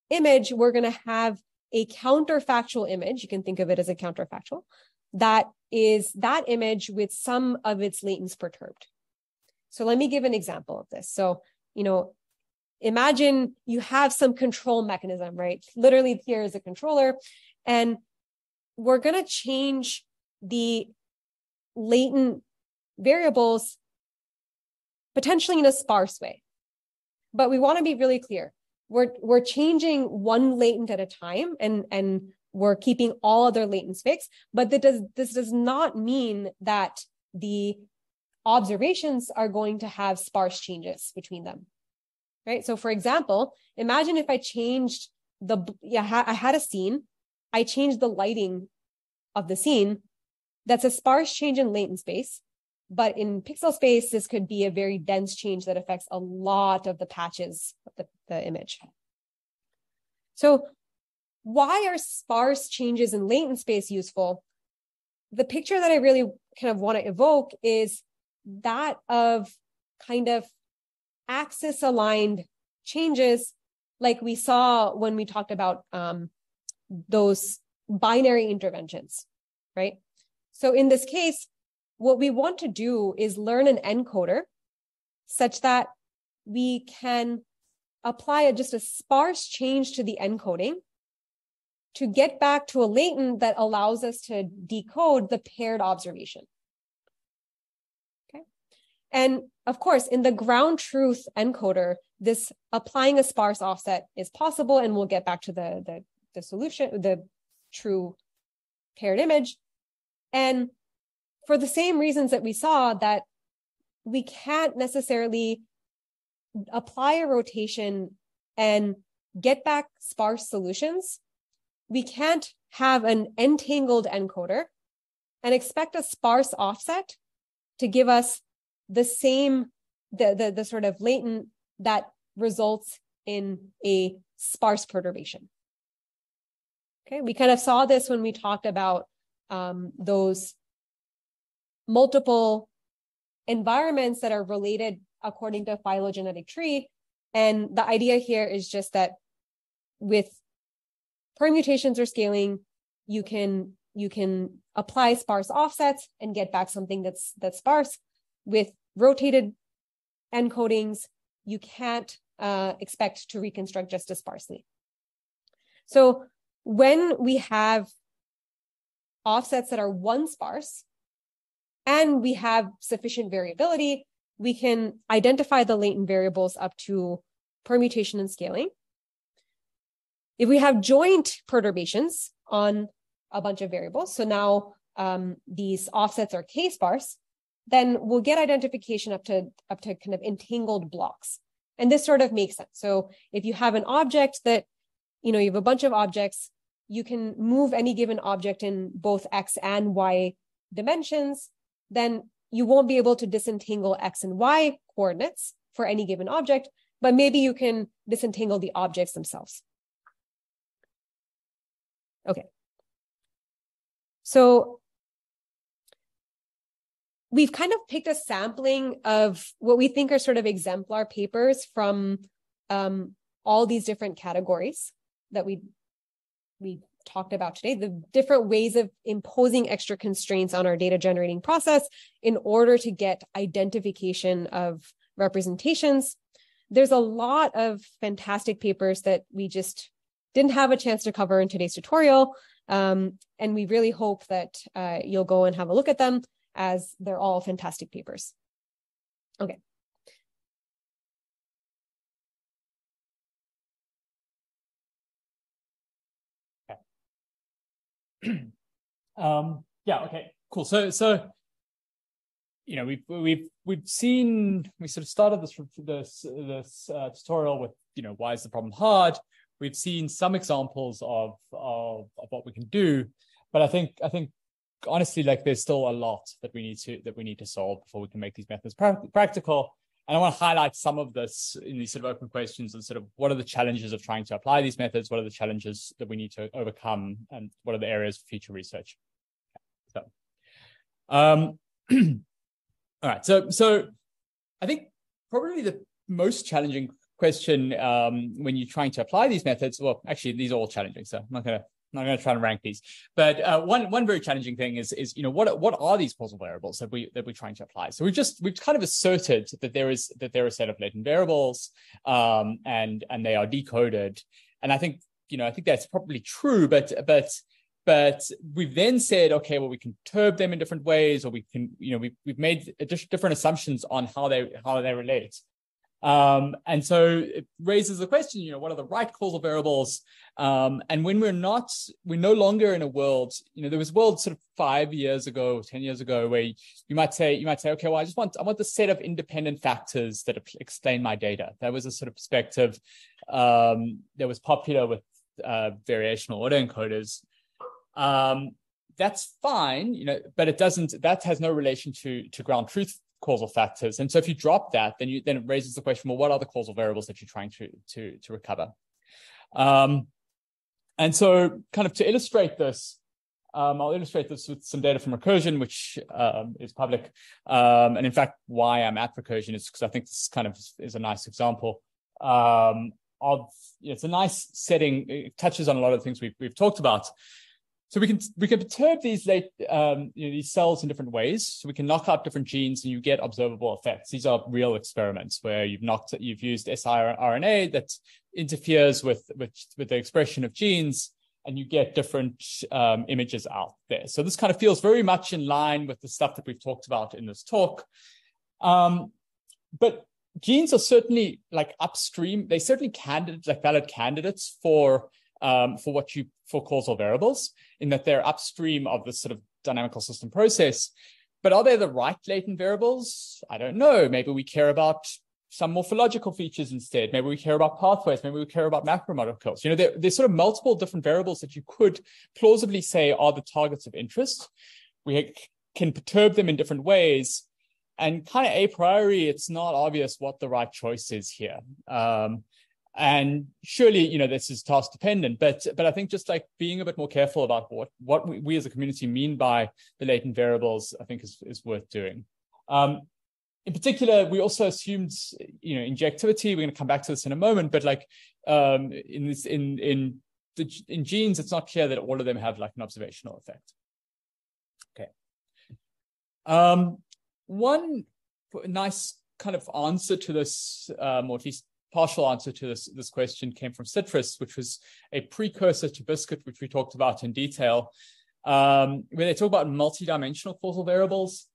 image, we're going to have a counterfactual image. You can think of it as a counterfactual. That is that image with some of its latents perturbed. So let me give an example of this. So, imagine you have some control mechanism, right? Literally here is a controller, and we're going to change the latent variables potentially in a sparse way. But we want to be really clear. We're changing one latent at a time, and we're keeping all other latents fixed. But this does not mean that the observations are going to have sparse changes between them. right? So for example, imagine if I changed I had a scene, I changed the lighting of the scene. That's a sparse change in latent space, but in pixel space, this could be a very dense change that affects a lot of the patches of the image. So why are sparse changes in latent space useful? The picture that I really kind of want to evoke is that of kind of axis aligned changes like we saw when we talked about those binary interventions, right? So in this case, what we want to do is learn an encoder such that we can apply just a sparse change to the encoding to get back to a latent that allows us to decode the paired observation. Okay. And of course, in the ground truth encoder, this applying a sparse offset is possible, and we'll get back to the solution, the true paired image. And for the same reasons that we saw, that we can't necessarily apply a rotation and get back sparse solutions, we can't have an entangled encoder and expect a sparse offset to give us the same, the sort of latent that results in a sparse perturbation. Okay, we kind of saw this when we talked about those multiple environments that are related according to a phylogenetic tree. And the idea here is just that with permutations or scaling, you can apply sparse offsets and get back something that's sparse. With rotated encodings, you can't expect to reconstruct just as sparsely. So when we have offsets that are one sparse and we have sufficient variability, we can identify the latent variables up to permutation and scaling. If we have joint perturbations on a bunch of variables, so now these offsets are k-sparse, then we'll get identification up to kind of entangled blocks. And this sort of makes sense. So if you have an object that, you have a bunch of objects, you can move any given object in both x and y dimensions, then you won't be able to disentangle x and y coordinates for any given object, but maybe you can disentangle the objects themselves. Okay. So we've kind of picked a sampling of what we think are sort of exemplar papers from all these different categories that we talked about today, the different ways of imposing extra constraints on our data generating process in order to get identification of representations. There's a lot of fantastic papers that we just didn't have a chance to cover in today's tutorial. And we really hope that you'll go and have a look at them, as they're all fantastic papers. Okay. Yeah. Okay. Cool. So we've seen, we sort of started this tutorial with why is the problem hard. We've seen some examples of what we can do, but I think honestly, like, there's still a lot that we need to solve before we can make these methods practical. And I want to highlight some of this in these sort of open questions, and sort of what are the challenges of trying to apply these methods, what are the challenges that we need to overcome, and what are the areas for future research. So, all right. So I think probably the most challenging question when you're trying to apply these methods, well, actually, these are all challenging, so I'm not going to try and rank these. But one very challenging thing is what are these causal variables that we're trying to apply? So we've kind of asserted that there are a set of latent variables, and they are decoded. And I think that's probably true, but we've then said, okay, well, we can perturb them in different ways, or we can we've made different assumptions on how they relate. And so it raises the question, what are the right causal variables? And when we're no longer in a world, there was a world sort of 5 years ago, 10 years ago, where you might say, okay, well, I want the set of independent factors that explain my data. That was a sort of perspective that was popular with variational autoencoders. That's fine, but that has no relation to ground truth causal factors. And so if you drop that, then it raises the question, well, what are the causal variables that you're trying to recover? And so kind of to illustrate this, I'll illustrate this with some data from Recursion, which is public. And in fact, why I'm at Recursion is because I think this kind of is a nice example it's a nice setting. It touches on a lot of things we've talked about. So we can perturb these these cells in different ways. So we can knock out different genes and you get observable effects. These are real experiments where you've used siRNA that interferes with the expression of genes, and you get different images out there. So this kind of feels very much in line with the stuff that we've talked about in this talk. But genes are certainly upstream. They're certainly valid candidates for causal variables, in that they're upstream of this sort of dynamical system process. But are they the right latent variables? I don't know. Maybe we care about some morphological features instead. Maybe we care about pathways. Maybe we care about macromolecules. There's sort of multiple different variables that you could plausibly say are the targets of interest. We can perturb them in different ways. And kind of a priori, it's not obvious what the right choice is here. And surely, this is task dependent, but I think just being a bit more careful about what we as a community mean by the latent variables, I think is worth doing. In particular, we also assumed, injectivity. We're going to come back to this in a moment, but in genes, it's not clear that all of them have an observational effect. Okay. One nice kind of answer to this, or at least partial answer to this question, came from Citrus, which was a precursor to Biscuit, which we talked about in detail, where they talk about multidimensional causal variables.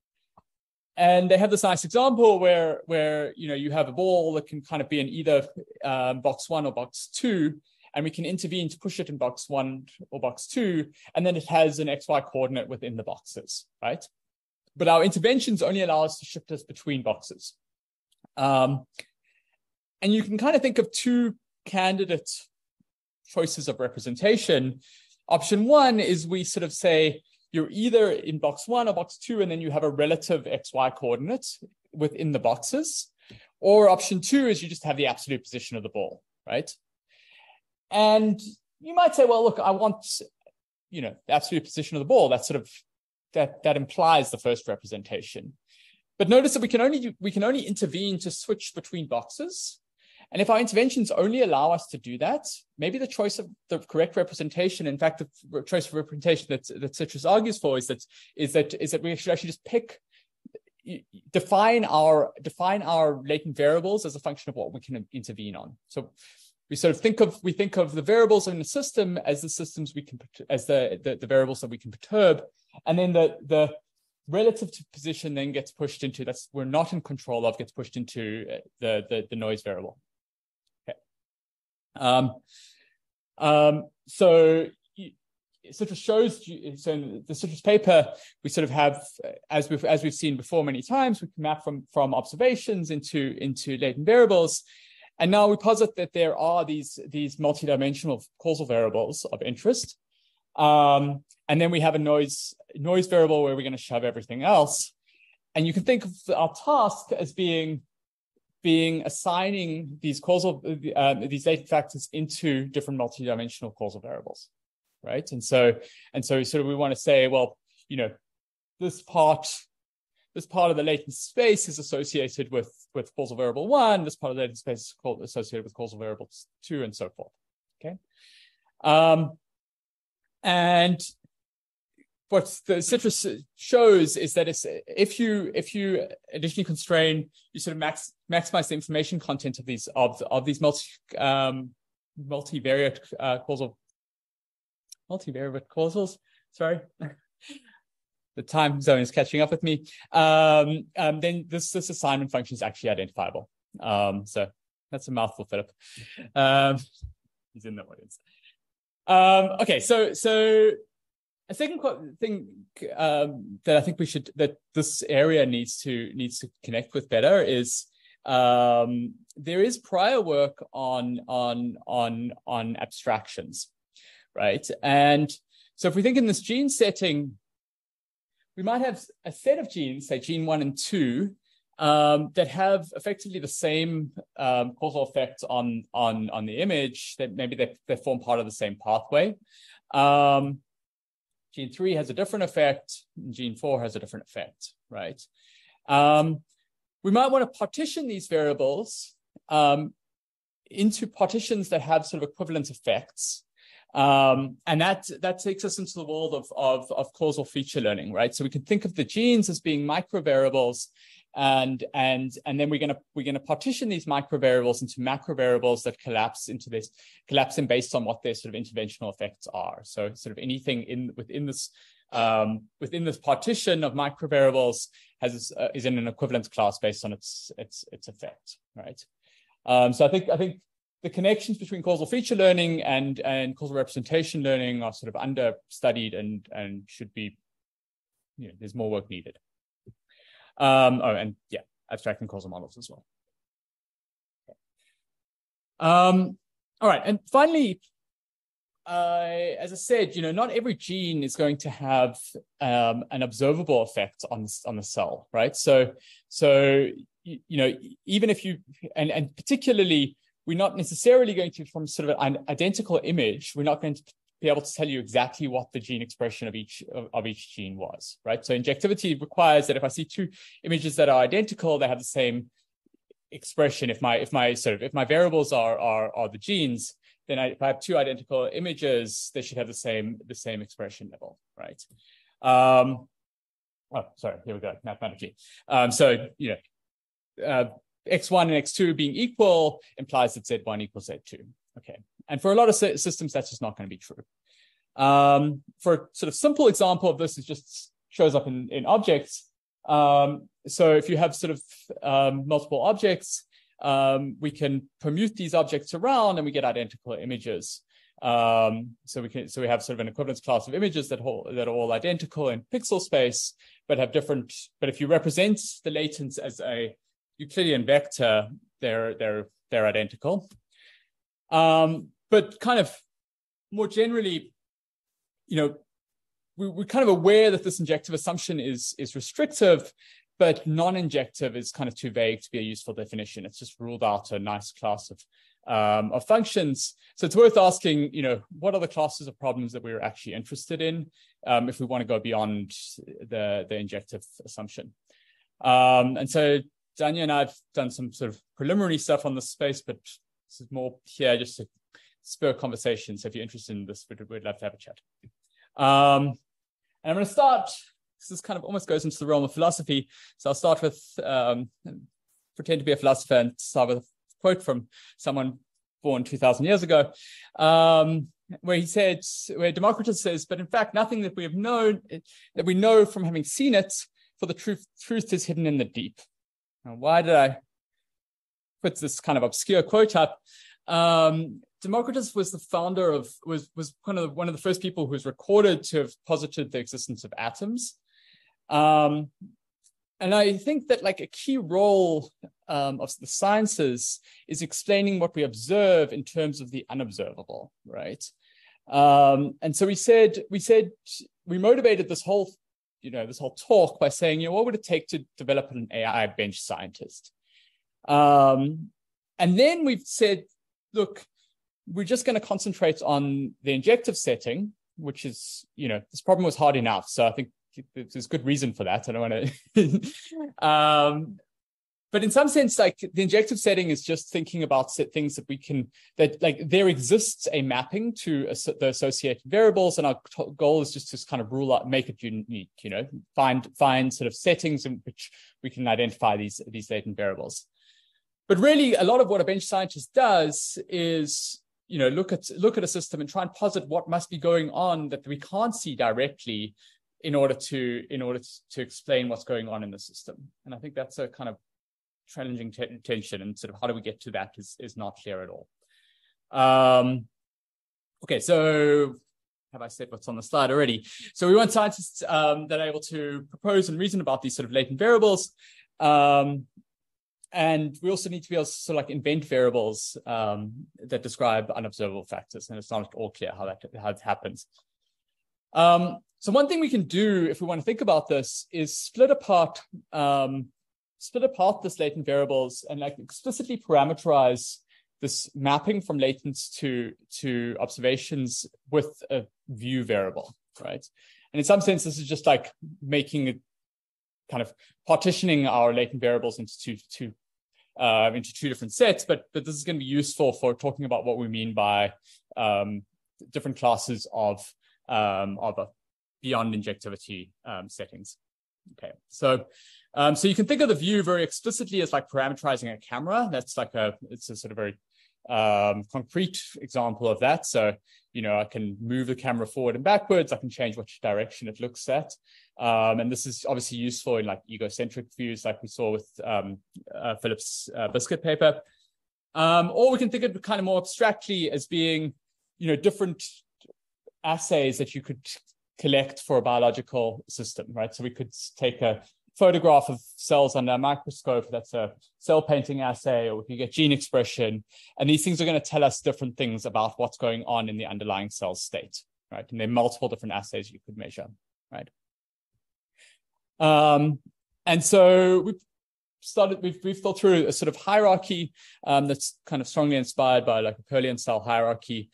And they have this nice example where you have a ball that can kind of be in either box 1 or box 2, and we can intervene to push it in box 1 or box 2, and then it has an XY coordinate within the boxes, right? But our interventions only allow us to shift us between boxes. And you can kind of think of two candidate choices of representation. Option 1 is we sort of say you're either in box 1 or box 2, and then you have a relative XY coordinate within the boxes. Or option 2 is you just have the absolute position of the ball, right? And you might say, well, look, I want, the absolute position of the ball. That's sort of, that implies the first representation. But notice that we can only intervene to switch between boxes. And if our interventions only allow us to do that, maybe the choice of the correct representation, in fact, the choice of representation that Citrus argues for is that we should actually just define our latent variables as a function of what we can intervene on. So we sort of think of the variables in the system as the systems the variables that we can perturb, and then the relative to position then gets pushed into we're not in control of, gets pushed into the noise variable. So Citrus shows, so in the Citrus paper, we sort of have, as we've seen before many times, we can map from observations into latent variables. And now we posit that there are these multidimensional causal variables of interest. And then we have a noise variable where we're going to shove everything else. And you can think of our task as being assigning these latent factors into different multidimensional causal variables, right? And so sort of we want to say, well, this part of the latent space is associated with causal variable 1. This part of the latent space is associated with causal variable 2, and so forth. Okay. And what the Citrus shows is that if you additionally constrain, you sort of maximize the information content of these multivariate causals. Sorry, the time zone is catching up with me. Then this assignment function is actually identifiable. So that's a mouthful, Philip. He's in the audience. Okay, so a second thing that I think that this area needs to connect with better is there is prior work on abstractions, right? And so if we think in this gene setting, we might have a set of genes, say gene 1 and 2, that have effectively the same causal effect on the image, that maybe they form part of the same pathway. Gene 3 has a different effect, and gene 4 has a different effect, right? We might want to partition these variables into partitions that have sort of equivalent effects. And that takes us into the world of causal feature learning, right? So we can think of the genes as being microvariables, and then we're gonna partition these microvariables into macrovariables that collapse them based on what their sort of interventional effects are. So sort of anything within this partition of microvariables is in an equivalence class based on its effect, right? So I think the connections between causal feature learning and causal representation learning are sort of understudied and should be, there's more work needed. Abstracting causal models as well. All right, and finally, as I said, not every gene is going to have an observable effect on the cell, right? So even if you, and particularly, we're not necessarily going to, from sort of an identical image, we're not going to be able to tell you exactly what the gene expression of each gene was, right? So injectivity requires that if I see two images that are identical, they have the same expression. If my variables are the genes, then if I have two identical images, they should have the same expression level, right? Here we go, mathematically. X1 and X2 being equal implies that Z1 equals Z2. Okay, and for a lot of systems, that's just not going to be true. For a sort of simple example of this, it just shows up in objects. So if you have sort of multiple objects, we can permute these objects around and we get identical images. So we have sort of an equivalence class of images that are all identical in pixel space, but have different. But if you represent the latents as a Euclidean vector, they're identical. But kind of more generally, we're kind of aware that this injective assumption is restrictive, but non-injective is kind of too vague to be a useful definition. It's just ruled out a nice class of functions. So it's worth asking, what are the classes of problems that we're actually interested in if we want to go beyond the injective assumption. And so Dhanya and I have done some sort of preliminary stuff on this space, but this is more here just to spur conversation. So if you're interested in this, we'd love to have a chat. And I'm going to start, this kind of almost goes into the realm of philosophy. So I'll start with, pretend to be a philosopher and start with a quote from someone born 2,000 years ago, where Democritus says, but in fact, nothing that we know from having seen it, for the truth is hidden in the deep. Now, why did I put this kind of obscure quote up? Democritus was the founder of, was one of the first people who was recorded to have posited the existence of atoms. And I think that like a key role of the sciences is explaining what we observe in terms of the unobservable, right? And so we motivated this whole talk by saying, what would it take to develop an AI bench scientist? And then we've said, look, we're just going to concentrate on the injective setting, which is, this problem was hard enough. So I think there's good reason for that. I don't want to, but in some sense, like the injective setting is just thinking about things that there exists a mapping to the associated variables. And our goal is just to kind of rule out, make it unique, find sort of settings in which we can identify these latent variables. But really, a lot of what a bench scientist does is, look at a system and try and posit what must be going on that we can't see directly in order to explain what's going on in the system. And I think that's a kind of challenging tension, and sort of how do we get to that is not clear at all. Okay, so have I said what's on the slide already? So we want scientists that are able to propose and reason about these sort of latent variables. And we also need to be able to sort of like invent variables that describe unobservable factors. And it's not at all clear how it happens. So one thing we can do if we want to think about this is split apart this latent variables and like explicitly parameterize this mapping from latents to observations with a view variable, right? And in some sense, this is just like making it kind of partitioning our latent variables into two different sets, but this is going to be useful for talking about what we mean by different classes of beyond injectivity settings. Okay, so you can think of the view very explicitly as like parameterizing a camera. That's like it's a sort of very concrete example of that. So, you know, I can move the camera forward and backwards. I can change which direction it looks at. And this is obviously useful in like egocentric views, like we saw with Philip's biscuit paper. Or we can think of it kind of more abstractly as being, you know, different assays that you could collect for a biological system, right? So we could take a photograph of cells under a microscope. That's a cell painting assay, or we could get gene expression. And these things are going to tell us different things about what's going on in the underlying cell state, right? And there are multiple different assays you could measure, right? And so we've thought through a sort of hierarchy that's kind of strongly inspired by like a Perlian style hierarchy.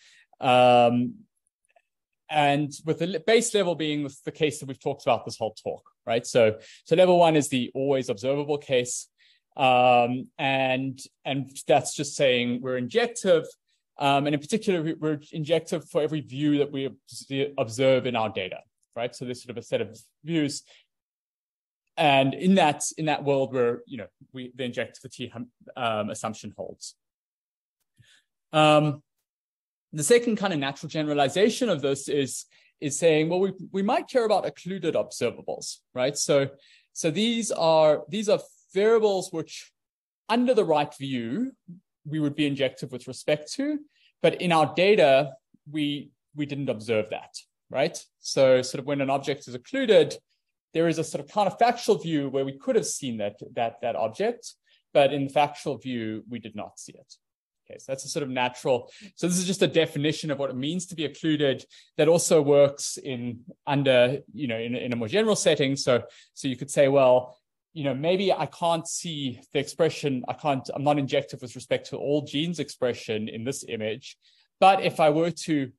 And with the base level being the case that we've talked about this whole talk, right? So level one is the always observable case. And that's just saying we're injective. And in particular, we're injective for every view that we observe in our data, right? So there's sort of a set of views. And in that world where, you know, the injectivity assumption holds. The second kind of natural generalization of this is saying, well, we might care about occluded observables, right? So these are variables which, under the right view, we would be injective with respect to, but in our data, we didn't observe that, right? So sort of when an object is occluded, there is a sort of counterfactual view where we could have seen that object, but in the factual view, we did not see it. Okay, so that's a sort of natural. So this is just a definition of what it means to be occluded that also works in a more general setting. So you could say, well, you know, maybe I can't see the expression. I'm not injective with respect to all genes expression in this image. But if I were to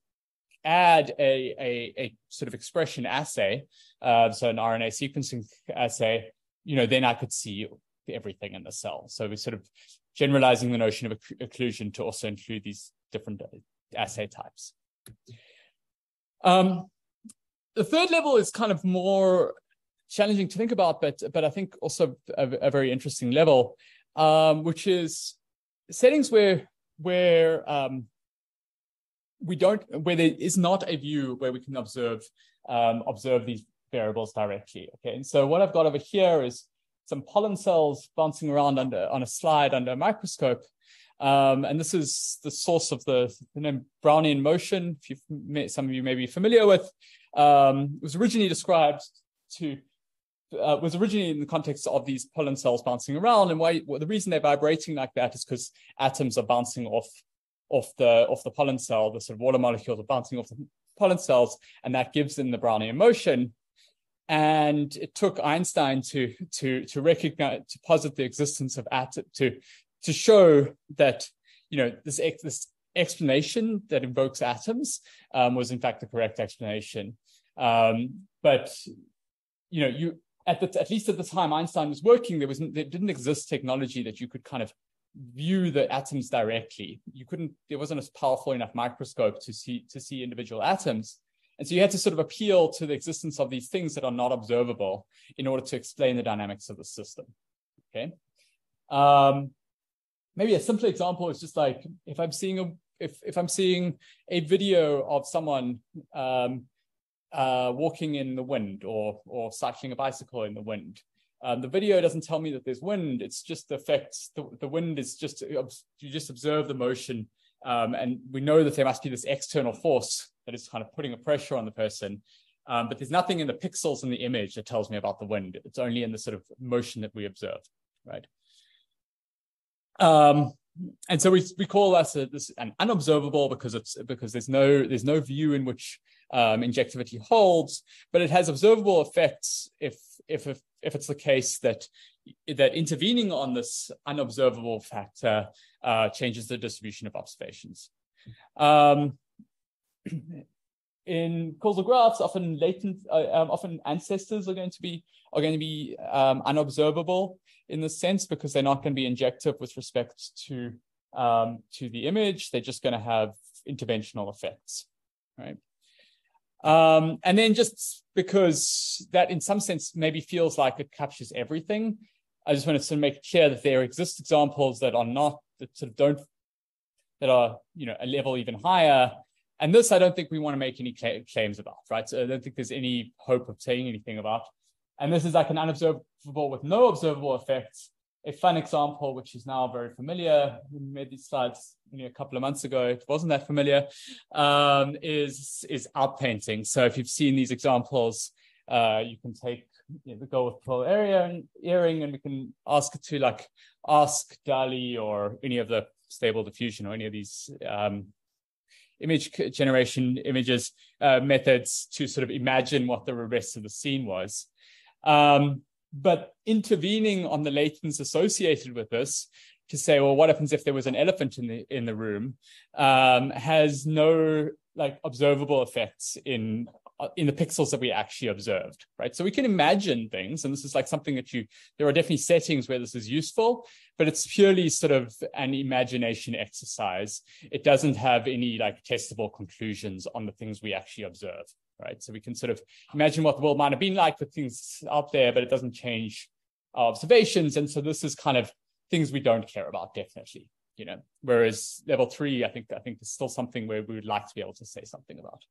add a sort of expression assay, so an RNA sequencing assay, you know, then I could see everything in the cell. So we're sort of generalizing the notion of occlusion to also include these different assay types. The third level is kind of more challenging to think about, but I think also a very interesting level, which is settings where there is not a view where we can observe these variables directly. Okay, and so what I've got over here is some pollen cells bouncing around on a slide under a microscope. And this is the source of the name Brownian motion, some of you may be familiar with. It was originally described was originally in the context of these pollen cells bouncing around. And the reason they're vibrating like that is because atoms are bouncing off the pollen cell, the sort of water molecules are bouncing off the pollen cells, and that gives them the Brownian motion. And it took Einstein to recognize, to posit the existence of atoms, to show that, you know, this explanation that invokes atoms was in fact the correct explanation. But you know, at least at the time Einstein was working, there didn't exist technology that you could kind of view the atoms directly. There wasn't a powerful enough microscope to see individual atoms. And so you had to sort of appeal to the existence of these things that are not observable in order to explain the dynamics of the system. Okay. Maybe a simple example is just like if I'm seeing a video of someone walking in the wind or cycling a bicycle in the wind, The video doesn't tell me that there's wind. It's just the effects. The wind is just, you just observe the motion. And we know that there must be this external force that is kind of putting a pressure on the person. But there's nothing in the pixels in the image that tells me about the wind. It's only in the sort of motion that we observe, right? And so we call this an unobservable because there's no view in which injectivity holds, but it has observable effects if it's the case that intervening on this unobservable factor changes the distribution of observations. In causal graphs, often ancestors are going to be unobservable in this sense because they're not going to be injective with respect to the image. They're just going to have interventional effects, right? And then just because that in some sense maybe feels like it captures everything, I just want to sort of make it clear that there exist examples that are not, that sort of don't, that are, a level even higher. And this, I don't think we want to make any claims about, right? So I don't think there's any hope of saying anything about. And this is like an unobservable with no observable effects. A fun example, which is now very familiar, we made these slides a couple of months ago, it wasn't that familiar, is outpainting. So if you've seen these examples, you can take the girl with pearl earring, and we can ask it to ask DALL-E or any of the stable diffusion or any of these image generation images methods to sort of imagine what the rest of the scene was. But intervening on the latents associated with this to say, well, what happens if there was an elephant in the room, has no observable effects in the pixels that we actually observed, right? So we can imagine things, and this is something that there are definitely settings where this is useful, but it's purely sort of an imagination exercise. It doesn't have any testable conclusions on the things we actually observe, right? So we can sort of imagine what the world might have been like with things out there, but it doesn't change our observations. And so this is kind of things we don't care about, definitely, whereas level 3, I think is still something where we would like to be able to say something about.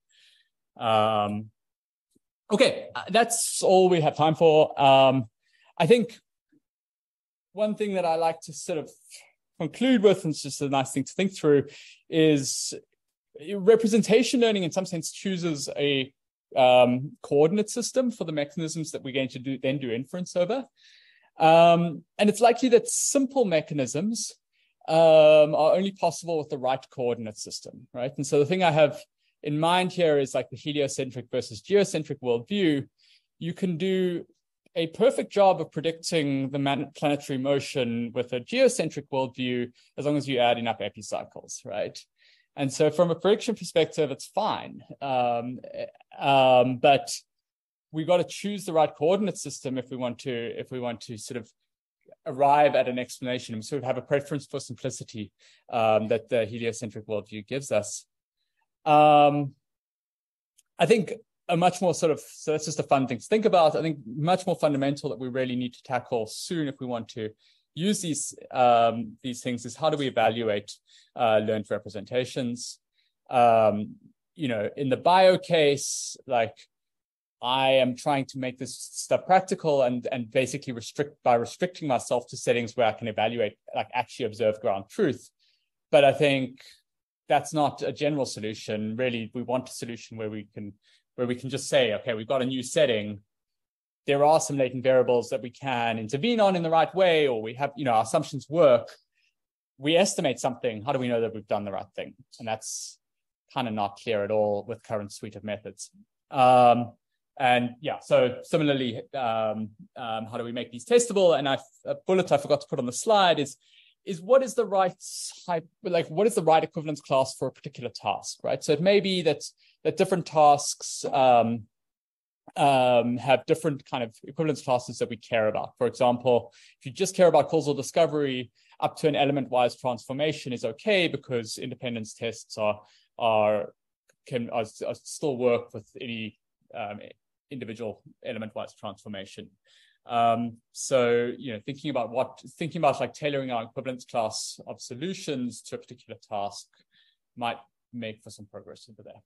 Okay, that's all we have time for. I think one thing that I like to sort of conclude with, and it's just a nice thing to think through, is representation learning in some sense chooses a coordinate system for the mechanisms that we're going to do inference over. And it's likely that simple mechanisms are only possible with the right coordinate system, right? And so the thing I have in mind here is the heliocentric versus geocentric worldview. You can do a perfect job of predicting the planetary motion with a geocentric worldview as long as you add enough epicycles, right? And so from a prediction perspective, it's fine. But we got to choose the right coordinate system if we want to sort of arrive at an explanation. We sort of have a preference for simplicity that the heliocentric worldview gives us. I think a much more so that's just a fun thing to think about. I think much more fundamental that we really need to tackle soon if we want to use these things is how do we evaluate learned representations? In the bio case, I am trying to make this stuff practical and basically restricting myself to settings where I can evaluate, actually observe ground truth. But I think that's not a general solution. Really, we want a solution where we can just say, okay, we've got a new setting. There are some latent variables that we can intervene on in the right way, or we have, our assumptions work. We estimate something. How do we know that we've done the right thing? And that's kind of not clear at all with current suite of methods. And yeah, so similarly, how do we make these testable? And a bullet I forgot to put on the slide is what is the right type, what is the right equivalence class for a particular task, right? So it may be that different tasks have different kind of equivalence classes that we care about. For example, if you just care about causal discovery, up to an element-wise transformation is okay because independence tests are still work with any individual element-wise transformation. So thinking about tailoring our equivalence class of solutions to a particular task might make for some progress over there.